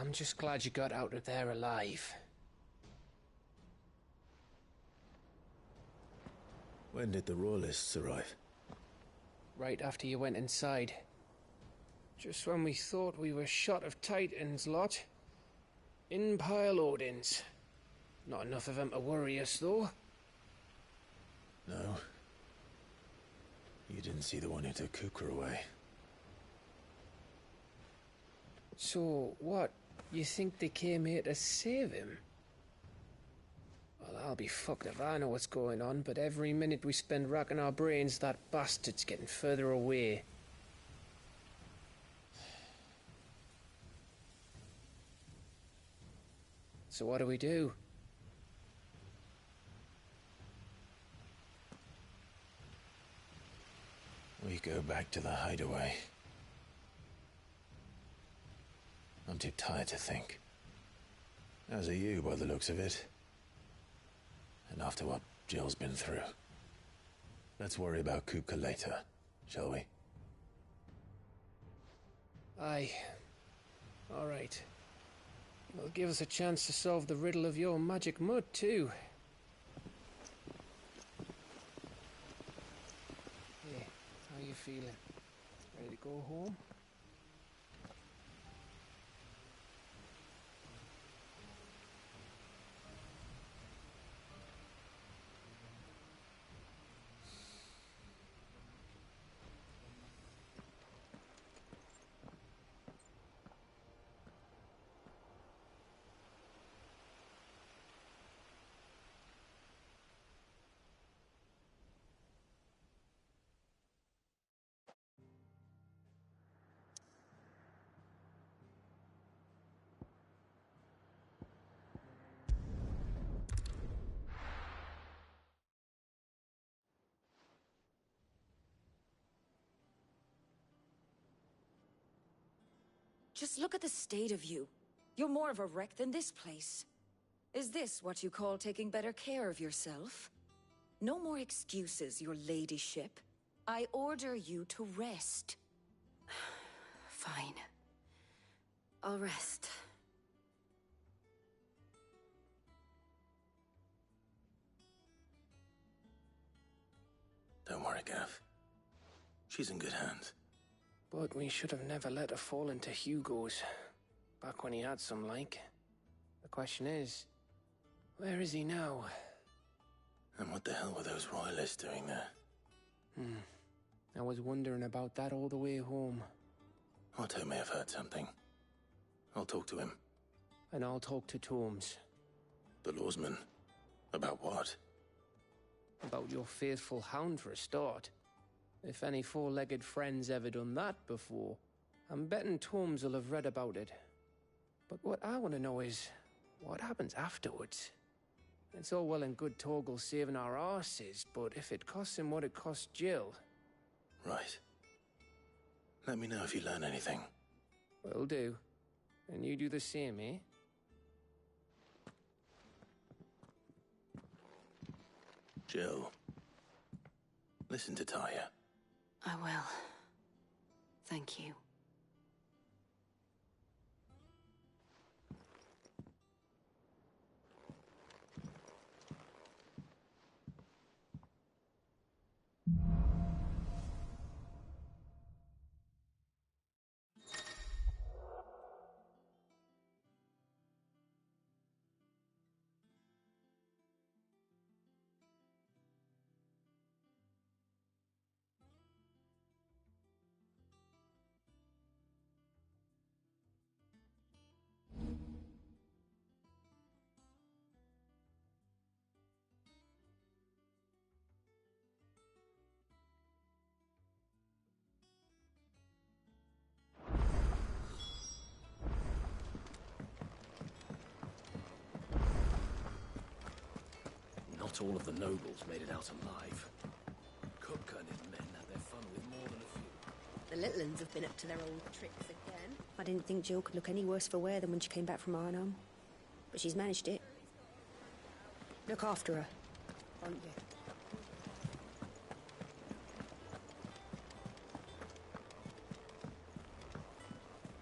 I'm just glad you got out of there alive. When did the Royalists arrive? Right after you went inside. Just when we thought we were shot of Titans, lot. In pile Odins. Not enough of them to worry us, though. No. You didn't see the one who took Kukra away. So, what? You think they came here to save him? Well, I'll be fucked if I know what's going on, but every minute we spend racking our brains, that bastard's getting further away. So what do we do? We go back to the hideaway. I'm too tired to think. As are you, by the looks of it. And after what Jill's been through. Let's worry about Kupka later, shall we? Aye. All right. It'll give us a chance to solve the riddle of your magic mud, too. Hey, how you feeling? Ready to go home? Just look at the state of you. You're more of a wreck than this place. Is this what you call taking better care of yourself? No more excuses, your ladyship. I order you to rest. Fine. I'll rest. Don't worry, Gav. She's in good hands. But we should have never let her fall into Hugo's. Back when he had some like. The question is, where is he now? And what the hell were those royalists doing there? I was wondering about that all the way home. Otto may have heard something. I'll talk to him. And I'll talk to Tomes. The lawsman? About what? About your faithful hound for a start. If any four-legged friend's ever done that before, I'm betting Tomes will have read about it. But what I want to know is, what happens afterwards? It's all well and good Torgal saving our arses, but if it costs him what it cost Jill... Right. Let me know if you learn anything. Will do. And you do the same, eh? Jill, listen to Taya. I will. Thank you. Not all of the nobles made it out alive. Kupka and his men had their fun with more than a few. The little uns have been up to their old tricks again. I didn't think Jill could look any worse for wear than when she came back from Arnhem. But she's managed it. Look after her, won't you?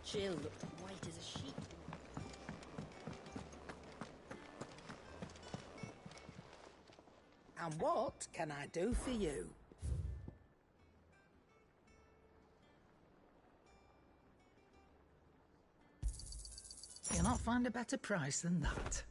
Jill looked white as a sheet. And what can I do for you? You'll not find a better price than that.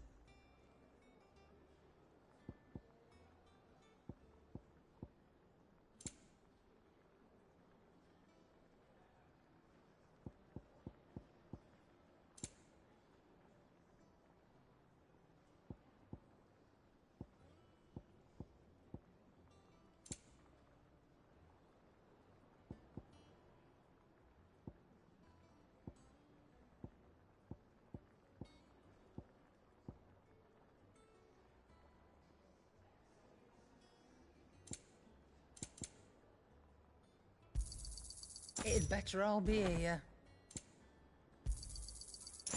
It'd better all be here.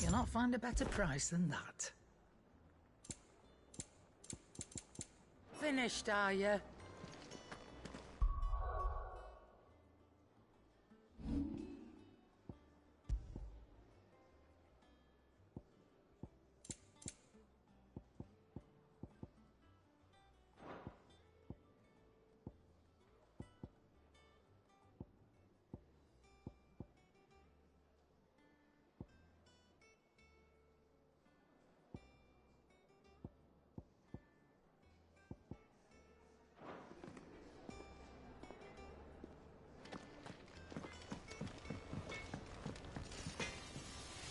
You'll not find a better price than that. Finished, are you?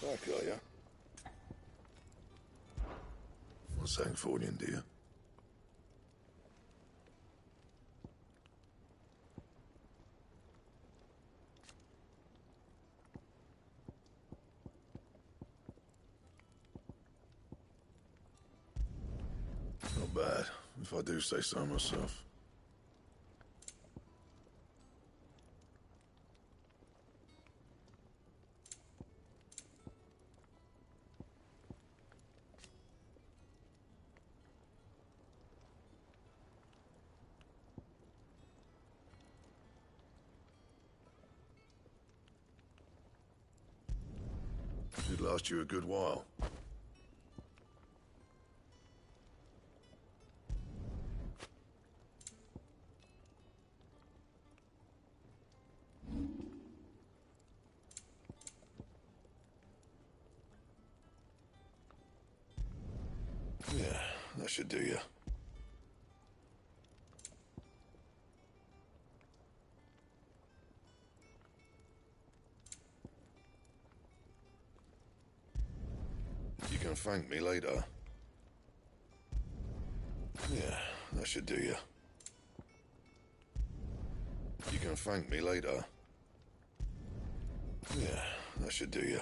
Back, are ya? What's Angfordian, dear? Not bad, if I do say so myself. Should last you a good while. Yeah, that should do you. You can thank me later. Yeah, that should do you. You can thank me later. Yeah, that should do you.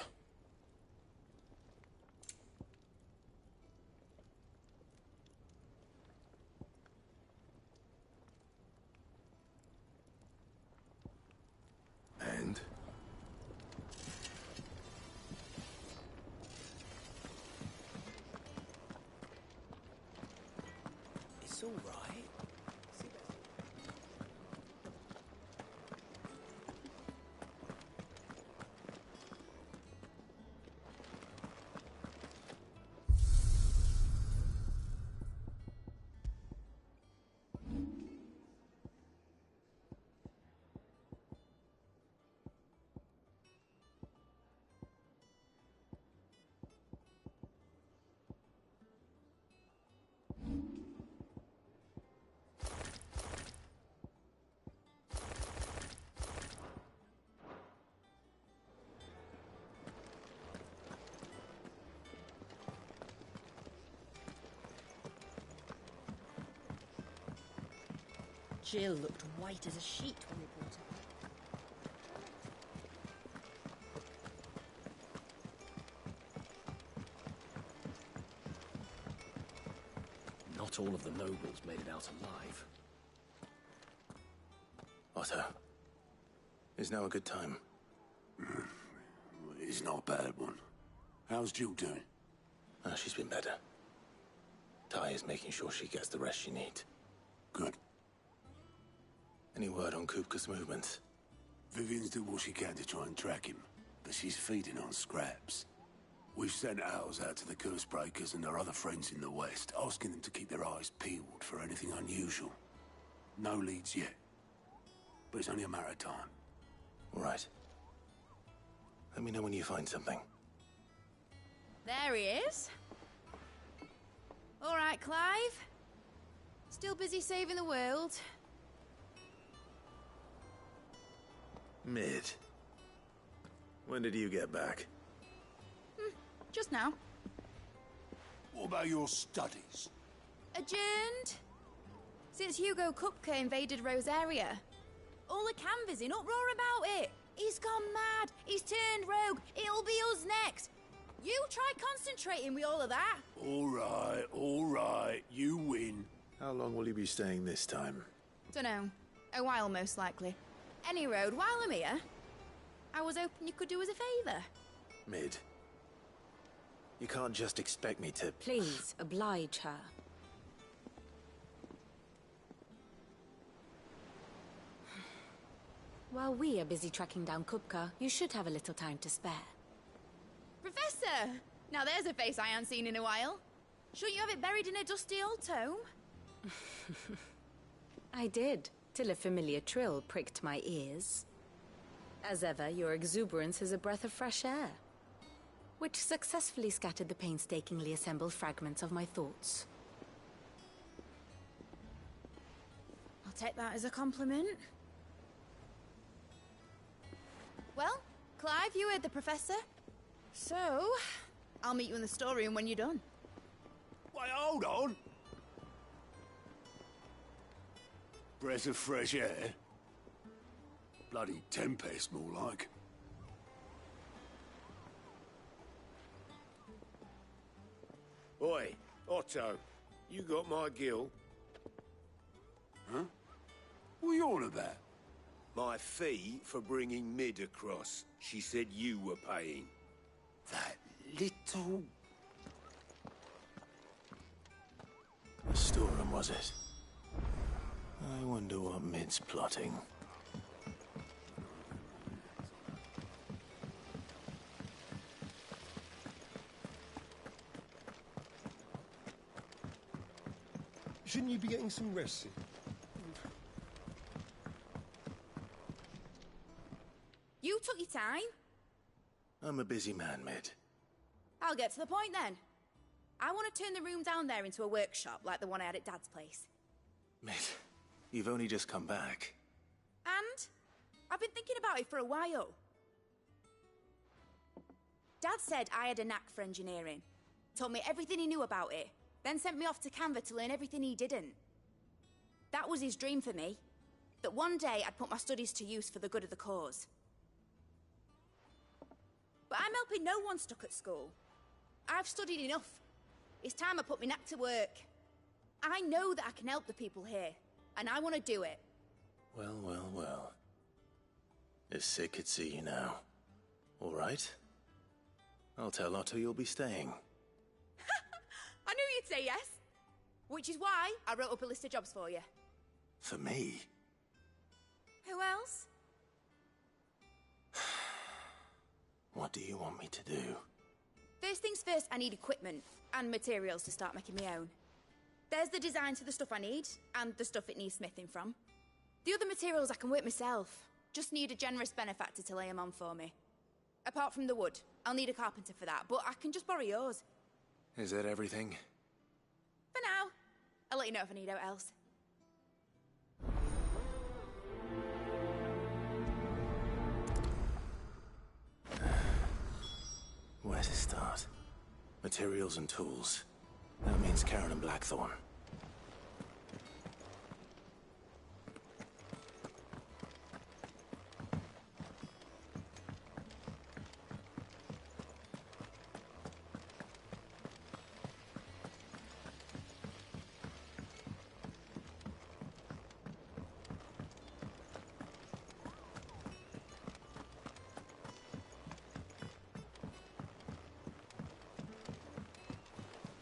all right. Jill looked white as a sheet when we brought her. Not all of the nobles made it out alive. Otto, is now a good time? It's not a bad one. How's Jill doing? Oh, she's been better. Ty is making sure she gets the rest she needs. Good. Any word on Kupka's movements? Vivian's doing what she can to try and track him, but she's feeding on scraps. We've sent ours out to the Cursebreakers and our other friends in the West, asking them to keep their eyes peeled for anything unusual. No leads yet, but it's only a matter of time. All right. Let me know when you find something. There he is. All right, Clive. Still busy saving the world. Mid. When did you get back? Just now. What about your studies? Adjourned. Since Hugo Kupka invaded Rosaria. All the canvassing, uproar about it. He's gone mad. He's turned rogue. It'll be us next. You try concentrating with all of that. All right. You win. How long will you be staying this time? Dunno. A while, most likely. Any road, while I'm here, I was hoping you could do us a favour. Mid. You can't just expect me to... Please, oblige her. While we are busy tracking down Kupka, you should have a little time to spare. Professor! Now there's a face I haven't seen in a while. Shouldn't you have it buried in a dusty old tome? I did, till a familiar trill pricked my ears. As ever, your exuberance is a breath of fresh air, which successfully scattered the painstakingly assembled fragments of my thoughts. I'll take that as a compliment. Well, Clive, you heard the Professor. So, I'll meet you in the storeroom when you're done. Wait, hold on! Breath of fresh air? Bloody tempest, more like. Oi, Otto, you got my gill? Huh? What are you on about? My fee for bringing Mid across. She said you were paying. That little... The storeroom, was it? I wonder what Mid's plotting. Shouldn't you be getting some rest soon? You took your time. I'm a busy man, Mid. I'll get to the point then. I want to turn the room down there into a workshop like the one I had at Dad's place. Mid, you've only just come back. And I've been thinking about it for a while. Dad said I had a knack for engineering. Told me everything he knew about it. Then sent me off to Canva to learn everything he didn't. That was his dream for me. That one day I'd put my studies to use for the good of the cause. But I'm helping no one stuck at school. I've studied enough. It's time I put my knack to work. I know that I can help the people here, and I want to do it. Well. It's sick could see you now. All right. I'll tell Otto you'll be staying. I knew you'd say yes. Which is why I wrote up a list of jobs for you. For me? Who else? What do you want me to do? First things first, I need equipment and materials to start making my own. There's the designs for the stuff I need, and the stuff it needs smithing from. The other materials I can work myself. Just need a generous benefactor to lay them on for me. Apart from the wood, I'll need a carpenter for that, but I can just borrow yours. Is that everything? For now. I'll let you know if I need out else. Where to start? Materials and tools. That means Karen and Blackthorn.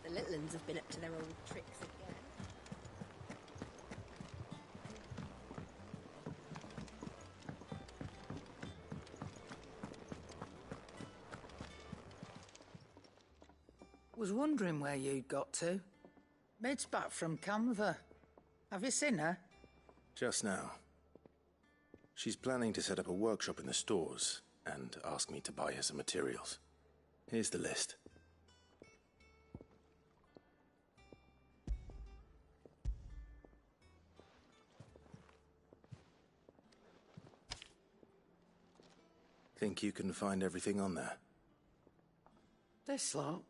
The little uns have been up to their old tricks again. Was wondering where you'd got to. Mid's back from Canva. Have you seen her? Just now. She's planning to set up a workshop in the stores and ask me to buy her some materials. Here's the list. Think you can find everything on there? This lot.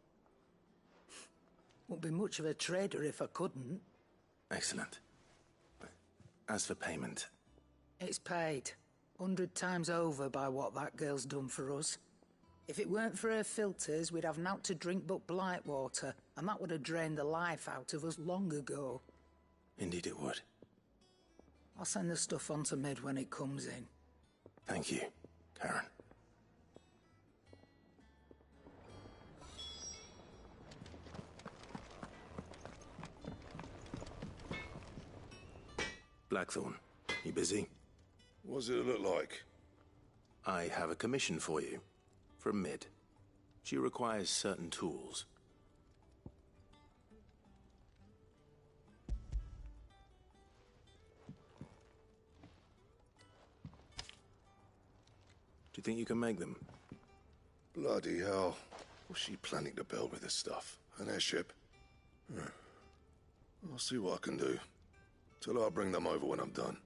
Wouldn't be much of a trader if I couldn't. Excellent. As for payment... It's paid. 100 times over by what that girl's done for us. If it weren't for her filters, we'd have naught to drink but blight water, and that would have drained the life out of us long ago. Indeed it would. I'll send the stuff on to Mid when it comes in. Thank you, Karen. Blackthorn, you busy? What's it look like? I have a commission for you. From Mid. She requires certain tools. Do you think you can make them? Bloody hell. What's she planning to build with this stuff? An airship? I'll see what I can do. Till I'll bring them over when I'm done.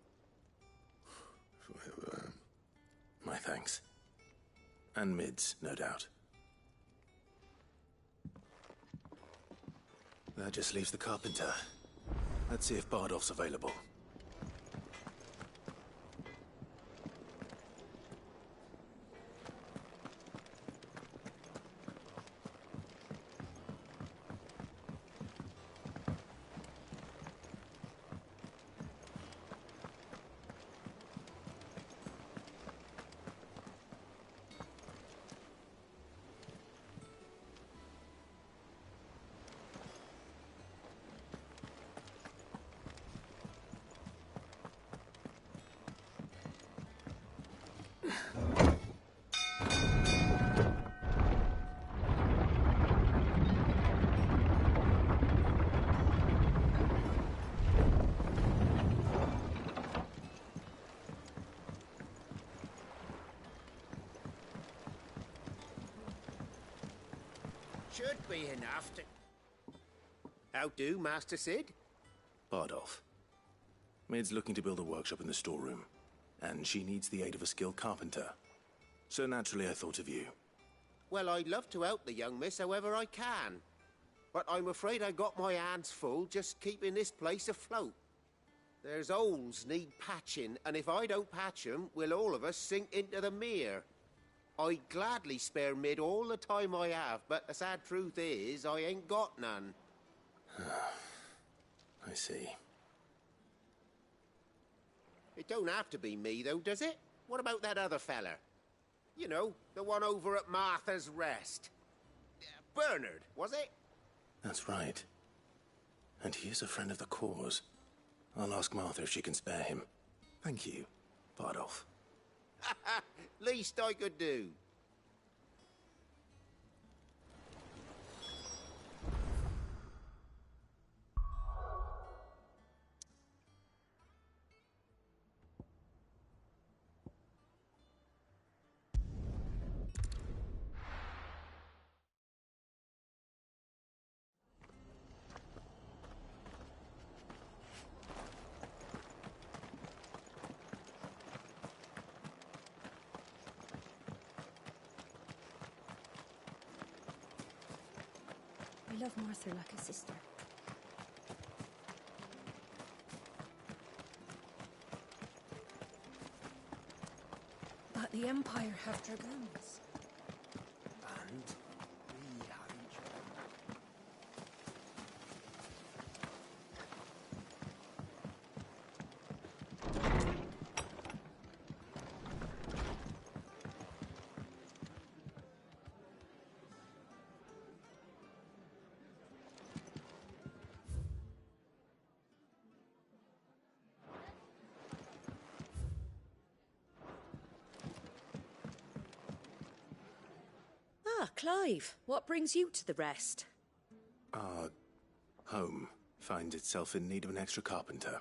My thanks. And Mid's, no doubt. That just leaves the carpenter. Let's see if Bardolph's available. Should be enough to... How do, Master Sid? Bardolph. Mid's looking to build a workshop in the storeroom, and she needs the aid of a skilled carpenter. So naturally I thought of you. Well, I'd love to help the young miss however I can. But I'm afraid I got my hands full just keeping this place afloat. There's holes need patching, and if I don't patch them, we'll all of us sink into the mere. I'd gladly spare Mid all the time I have, but the sad truth is, I ain't got none. I see. It don't have to be me, though, does it? What about that other fella? You know, the one over at Martha's Rest. Bernard, was it? That's right. And he is a friend of the cause. I'll ask Martha if she can spare him. Thank you, Bardolph. Least I could do. I love Martha like a sister. But the Empire have dragoons. And we have each other. Ah, Clive, what brings you to the rest? Our home finds itself in need of an extra carpenter.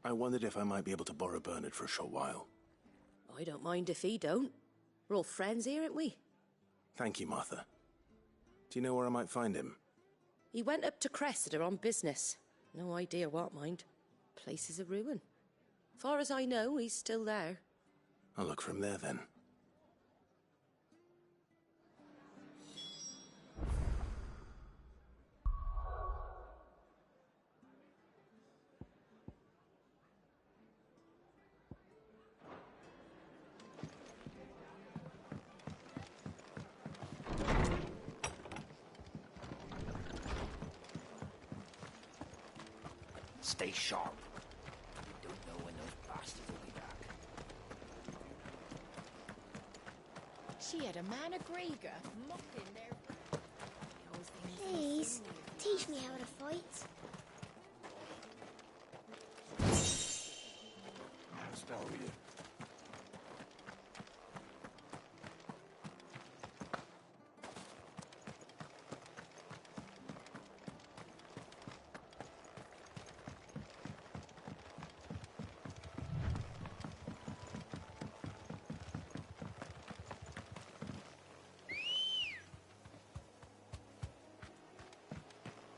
I wondered if I might be able to borrow Bernard for a short while. I don't mind if he don't. We're all friends here, aren't we? Thank you, Martha. Do you know where I might find him? He went up to Cressida on business. No idea what, mind. Place is a ruin. Far as I know, he's still there. I'll look for him there, then. Stay sharp. We don't know when those bastards will be back. She had a man of Grieger mocking their... Please, teach me how to fight. Start with you.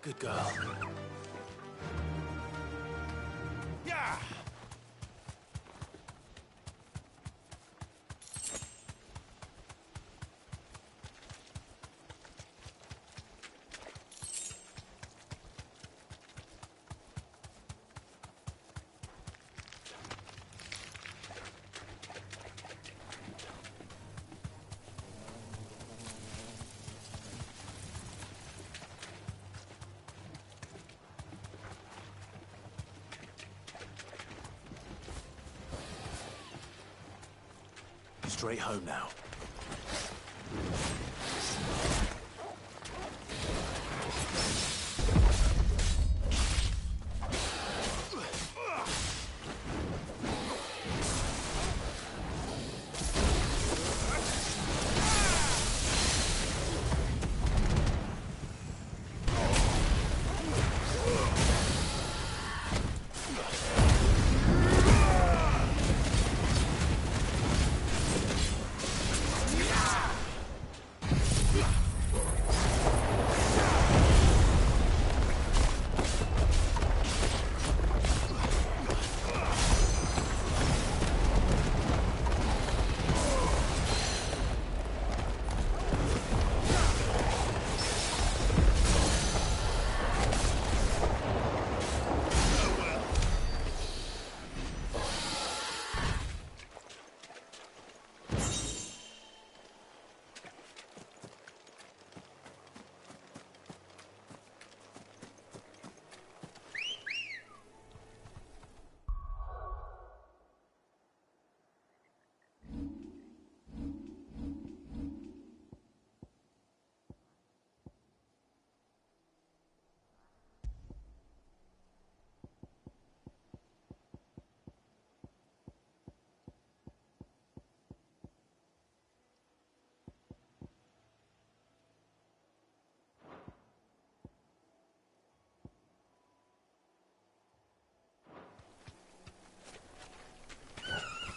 Good girl. Yeah! Straight home now.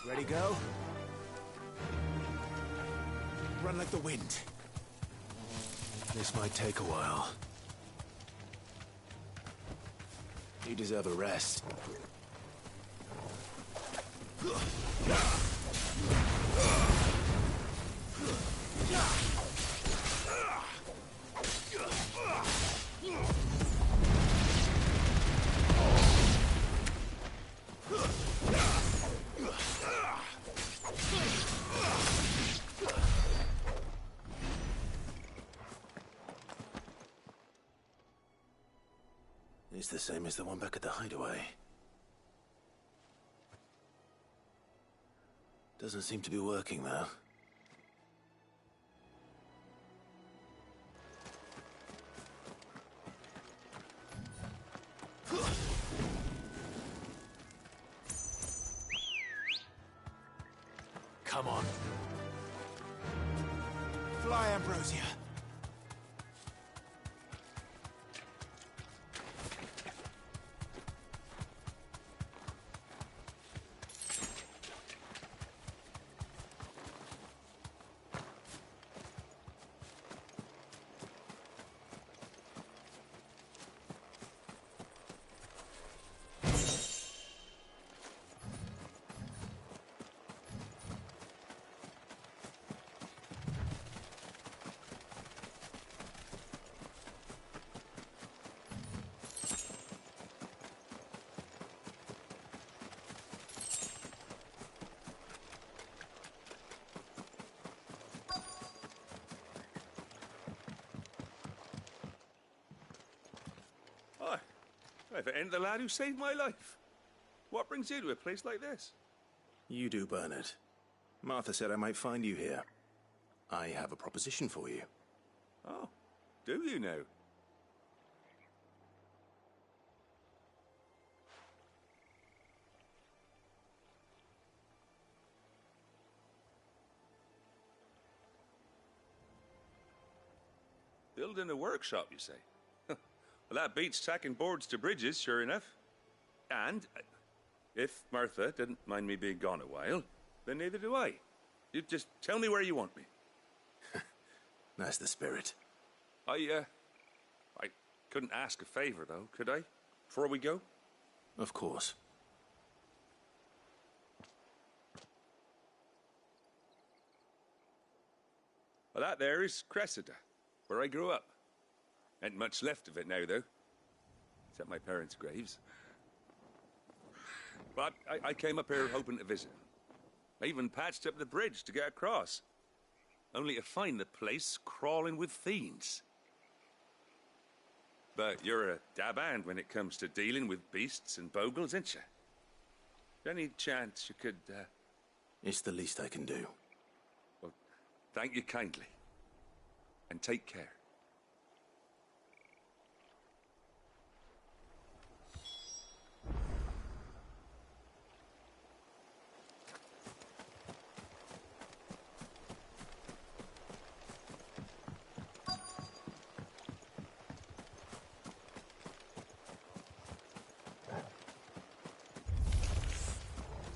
Ready, go? Run like the wind. This might take a while. You deserve a rest. It's the same as the one back at the hideaway. Doesn't seem to be working, though. Come on. Fly, Ambrosia. If it ain't the lad who saved my life. What brings you to a place like this? You do, Bernard. Martha said I might find you here. I have a proposition for you. Oh, do you now? Building a workshop, you say? Well, that beats tacking boards to bridges, sure enough. And if Martha didn't mind me being gone a while, then neither do I. You just tell me where you want me. That's the spirit. I couldn't ask a favor, though, could I? Before we go? Of course. Well, that there is Cressida, where I grew up. Ain't much left of it now, though. Except my parents' graves. But I came up here hoping to visit. I even patched up the bridge to get across. Only to find the place crawling with fiends. But you're a dab hand when it comes to dealing with beasts and bogles, ain't you? Any chance you could, It's the least I can do. Well, thank you kindly. And take care.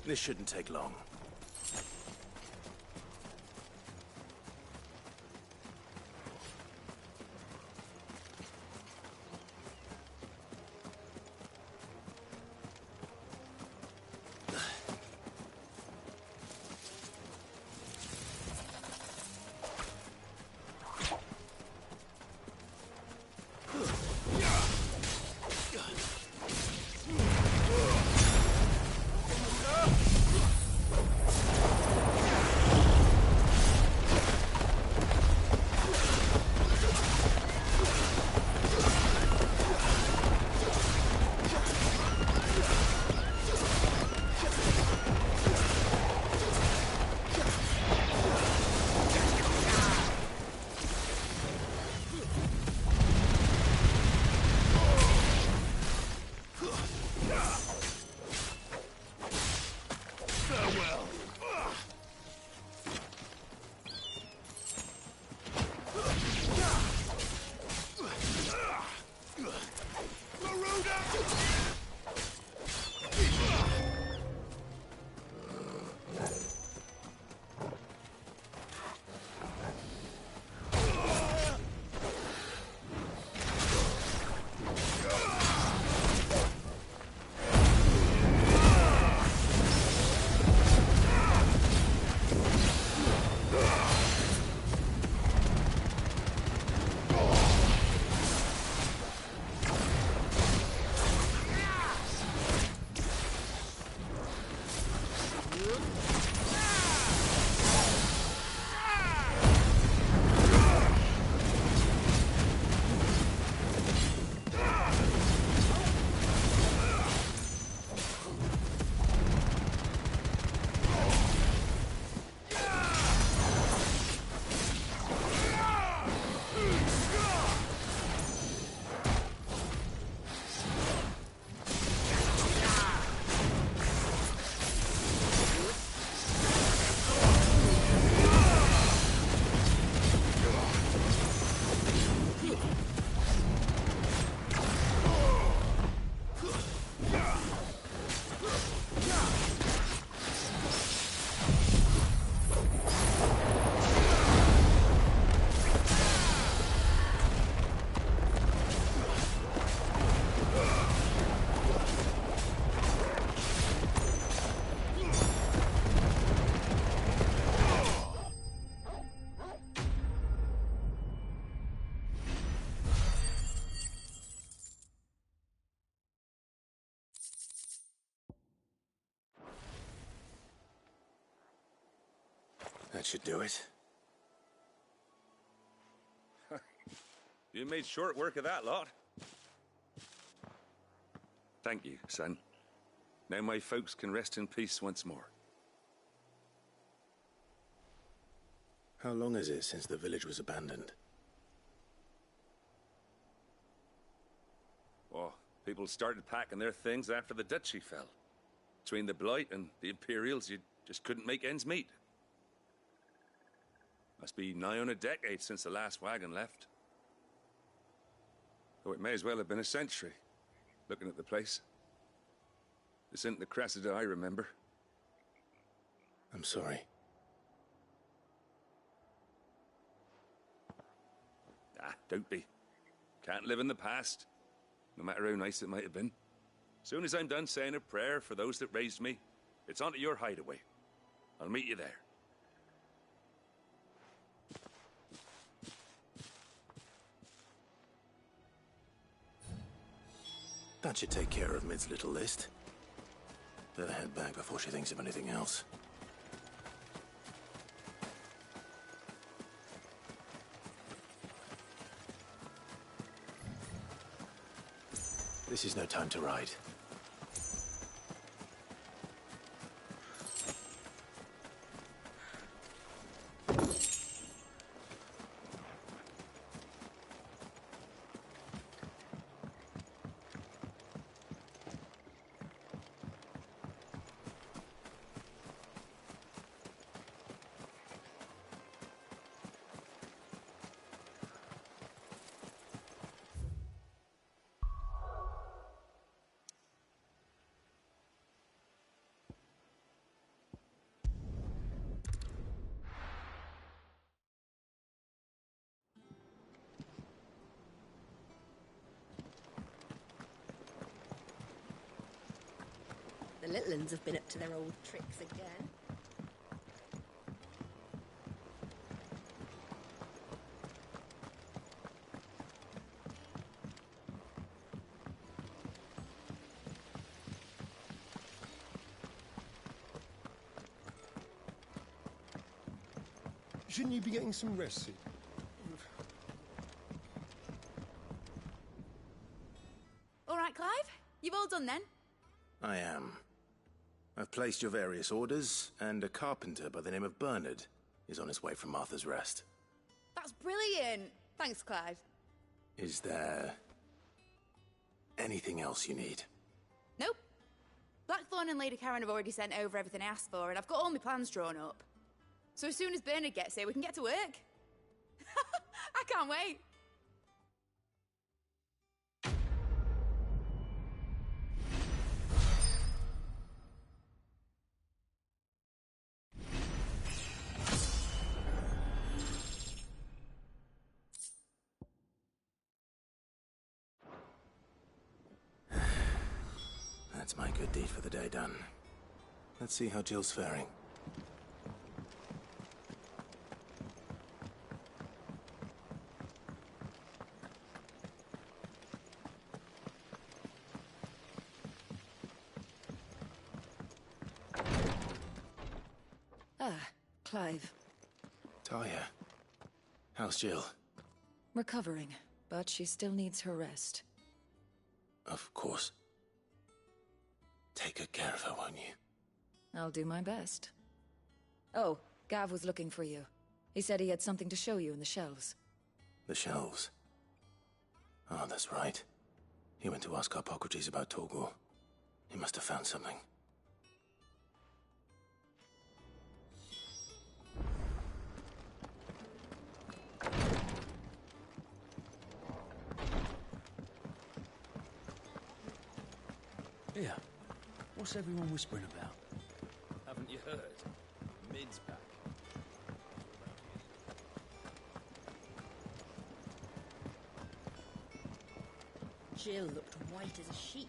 This shouldn't take long. That should do it. You made short work of that lot. Thank you, son. Now my folks can rest in peace once more. How long is it since the village was abandoned? Oh, people started packing their things after the duchy fell. Between the Blight and the Imperials, you just couldn't make ends meet. Must be nigh on a decade since the last wagon left. Though it may as well have been a century, looking at the place. This isn't the Cressida I remember. I'm sorry. Ah, don't be. Can't live in the past, no matter how nice it might have been. Soon as I'm done saying a prayer for those that raised me, it's on to your hideaway. I'll meet you there. That should take care of Mid's little list. Better head back before she thinks of anything else. This is no time to ride. The little uns have been up to their old tricks again. Shouldn't you be getting some rest, Sid? All right, Clive? You've all done then? I am. I've placed your various orders, and a carpenter by the name of Bernard is on his way from Martha's Rest. That's brilliant. Thanks, Clive. Is there anything else you need? Nope. Blackthorn and Lady Karen have already sent over everything I asked for, and I've got all my plans drawn up. So as soon as Bernard gets here, we can get to work. I can't wait. That's my good deed for the day done. Let's see how Jill's faring. Ah, Clive. Talia. How's Jill? Recovering, but she still needs her rest. Of course. Take good care of her, won't you? I'll do my best. Oh, Gav was looking for you. He said he had something to show you in the shelves. The shelves? Oh, that's right. He went to ask Hippocrates about Torgor. He must have found something. Here. What's everyone whispering about? Haven't you heard? Mid's back. Jill looked white as a sheet.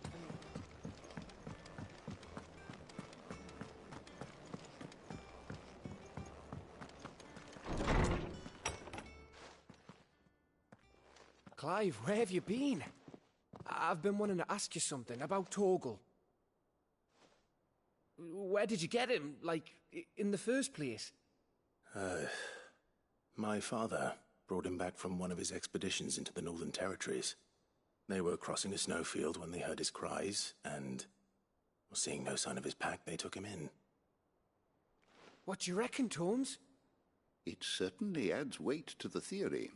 Clive, where have you been? I've been wanting to ask you something about Torgal. Where did you get him, like, in the first place? My father brought him back from one of his expeditions into the Northern Territories. They were crossing a snowfield when they heard his cries, and, seeing no sign of his pack, they took him in. What do you reckon, Tomes? It certainly adds weight to the theory.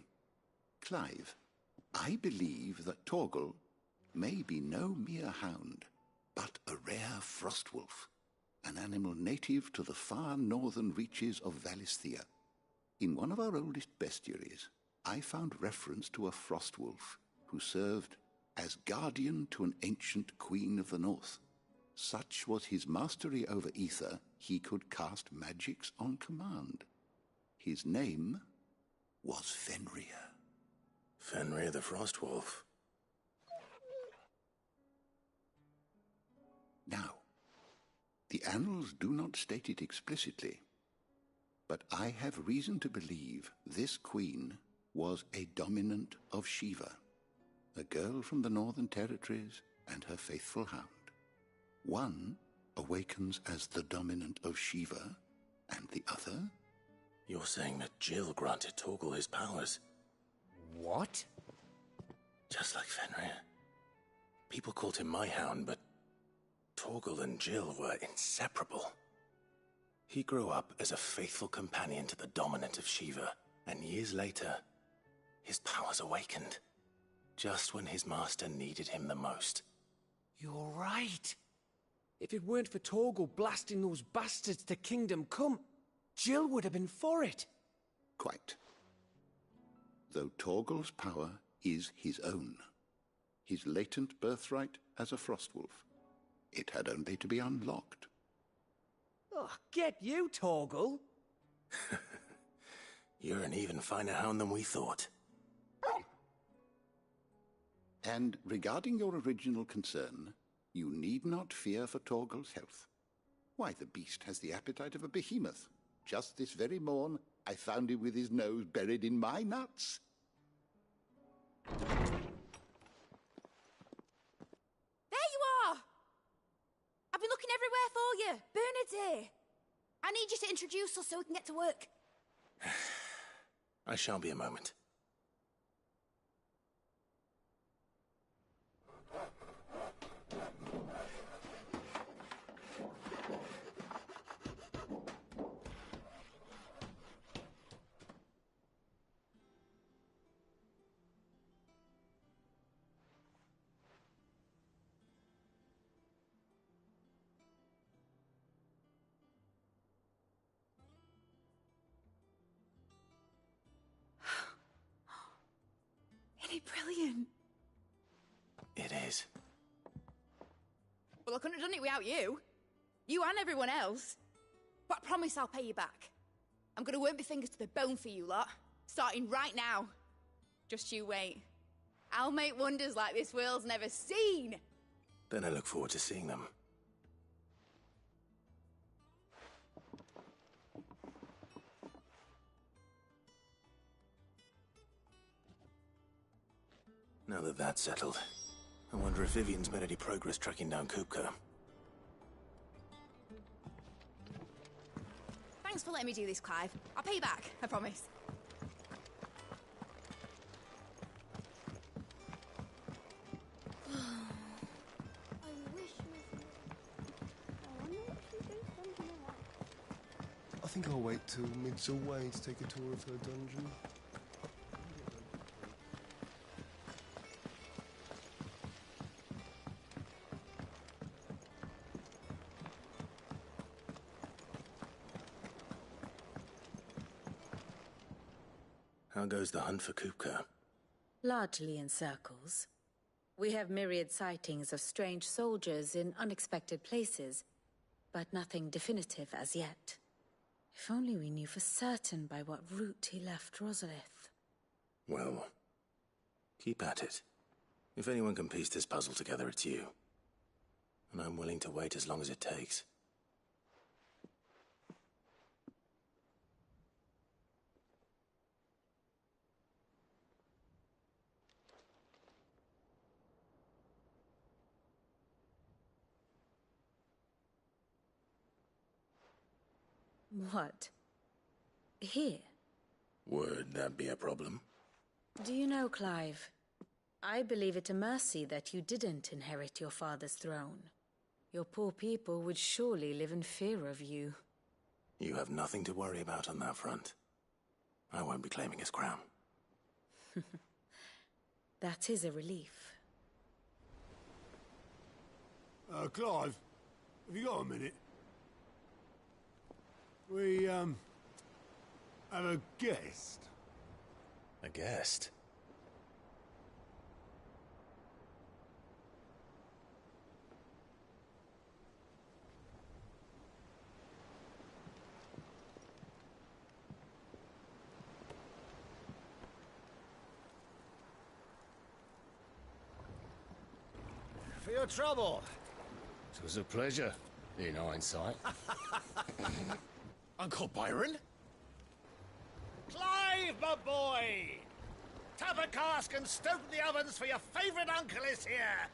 Clive, I believe that Torgal may be no mere hound, but a rare frostwolf, an animal native to the far northern reaches of Valisthea. In one of our oldest bestiaries, I found reference to a frostwolf who served as guardian to an ancient queen of the north. Such was his mastery over ether, he could cast magics on command. His name was Fenrir. Fenrir the Frostwolf. Now, the annals do not state it explicitly, but I have reason to believe this queen was a dominant of Shiva, a girl from the Northern Territories and her faithful hound. One awakens as the dominant of Shiva, and the other? You're saying that Jill granted Torgal his powers? What? Just like Fenrir. People called him my hound, but Torgal and Jill were inseparable. He grew up as a faithful companion to the dominant of Shiva, and years later, his powers awakened, just when his master needed him the most. You're right. If it weren't for Torgal blasting those bastards to Kingdom Come, Jill would have been for it. Quite. Though Torgal's power is his own, his latent birthright as a Frostwolf, it had only to be unlocked. Oh, get you, Torgal! You're an even finer hound than we thought. And regarding your original concern, you need not fear for Torgal's health. Why, the beast has the appetite of a behemoth. Just this very morn, I found him with his nose buried in my nuts. There you are! I've been looking everywhere for you. Bernard's here. I need you to introduce us so we can get to work. I shall be a moment. Isn't it brilliant? It is. Well, I couldn't have done it without you. You and everyone else. But I promise I'll pay you back. I'm gonna work my fingers to the bone for you lot, starting right now. Just you wait. I'll make wonders like this world's never seen. Then I look forward to seeing them. Now that that's settled, I wonder if Vivian's made any progress tracking down Kupka. Thanks Thanks for letting me do this, Clive. I'll pay you back, I promise. I think I'll wait till Mid's away to take a tour of her dungeon. How goes the hunt for Kupka? Largely in circles. We have myriad sightings of strange soldiers in unexpected places, but nothing definitive as yet. If only we knew for certain by what route he left Rosalith. Well, keep at it. If anyone can piece this puzzle together, it's you. And I'm willing to wait as long as it takes. What? Here? Would that be a problem? Do you know, Clive, I believe it a mercy that you didn't inherit your father's throne. Your poor people would surely live in fear of you. You have nothing to worry about on that front. I won't be claiming his crown. That is a relief. Clive, have you got a minute? We, have a guest. A guest? For your trouble. It was a pleasure, in hindsight. Uncle Byron? Clive, my boy! Tap a cask and stoke the ovens, for your favourite uncle is here!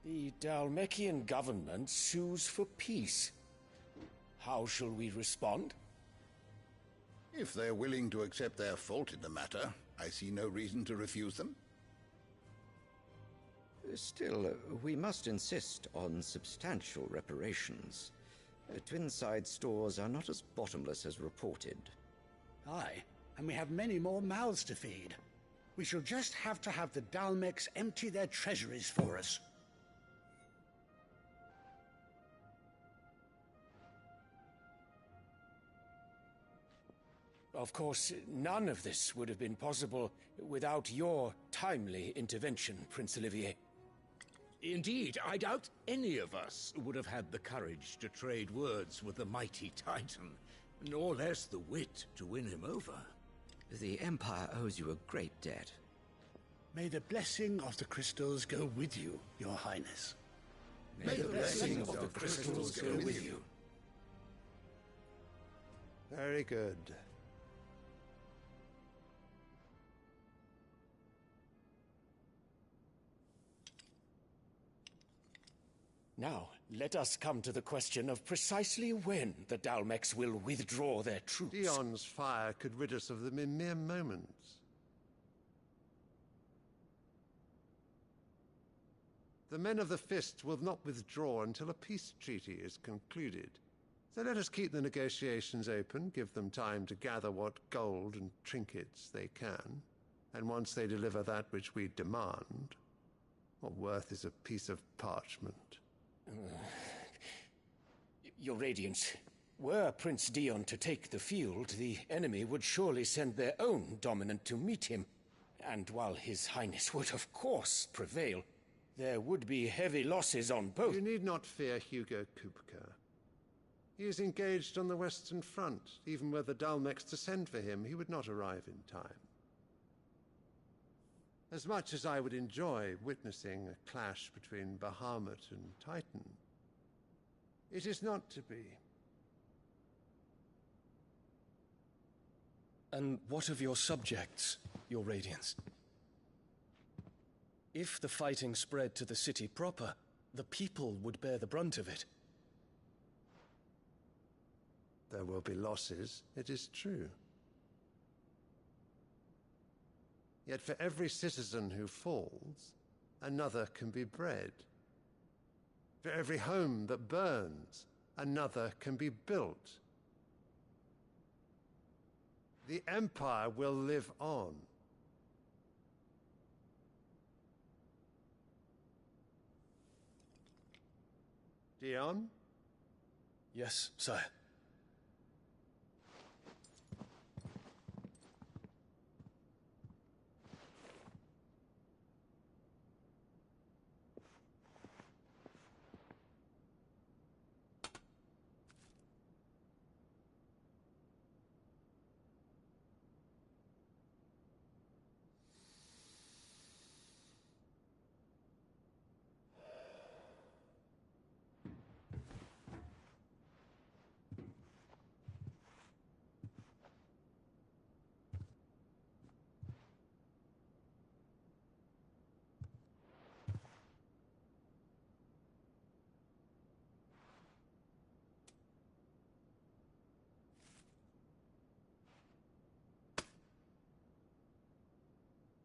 The Dalmekian government sues for peace. How shall we respond? If they're willing to accept their fault in the matter, I see no reason to refuse them. Still, we must insist on substantial reparations. Twinside stores are not as bottomless as reported. Aye, and we have many more mouths to feed. We shall just have to have the Dalmeks empty their treasuries for us. Of course, none of this would have been possible without your timely intervention, Prince Olivier. Indeed, I doubt any of us would have had the courage to trade words with the mighty Titan, nor less the wit to win him over. The Empire owes you a great debt. May the blessing of the crystals go with you, Your Highness. May the blessing of the crystals go with you. Very good. Now, let us come to the question of precisely when the Dalmeks will withdraw their troops. Dion's fire could rid us of them in mere moments. The men of the Fist will not withdraw until a peace treaty is concluded. So let us keep the negotiations open, give them time to gather what gold and trinkets they can, and once they deliver that which we demand, what worth is a piece of parchment? Your Radiance, were Prince Dion to take the field, the enemy would surely send their own dominant to meet him. And while His Highness would of course prevail, there would be heavy losses on both. You need not fear Hugo Kupka. He is engaged on the Western Front. Even were the Dalmex to send for him, he would not arrive in time. As much as I would enjoy witnessing a clash between Bahamut and Titan, it is not to be. And what of your subjects, Your Radiance? If the fighting spread to the city proper, the people would bear the brunt of it. There will be losses, it is true. Yet for every citizen who falls, another can be bred. For every home that burns, another can be built. The Empire will live on. Dion? Yes, sire.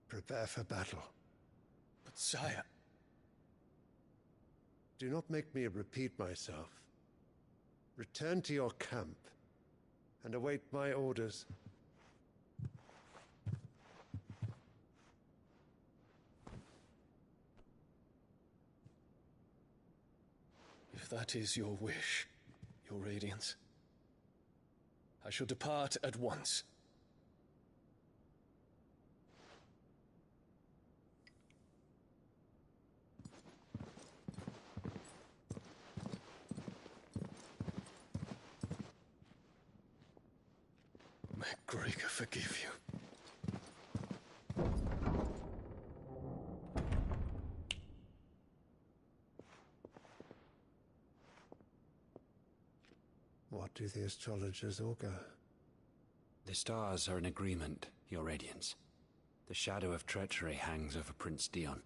Prepare for battle. But sire... Do not make me repeat myself. Return to your camp and await my orders. If that is your wish, Your Radiance, I shall depart at once. May Gregor forgive you. What do the astrologers augur? The stars are in agreement, Your Radiance. The shadow of treachery hangs over Prince Dion.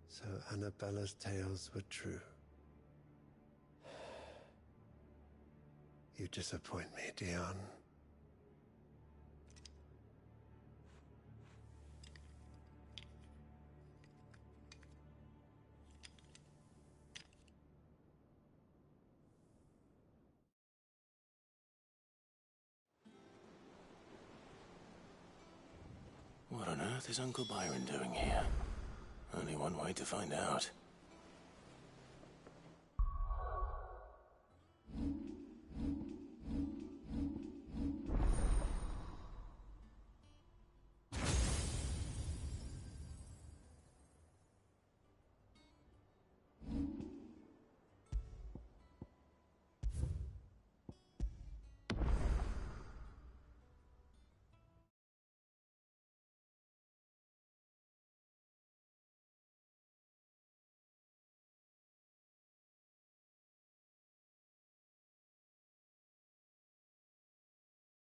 So Annabella's tales were true. You disappoint me, Dion. What on earth is Uncle Byron doing here? Only one way to find out.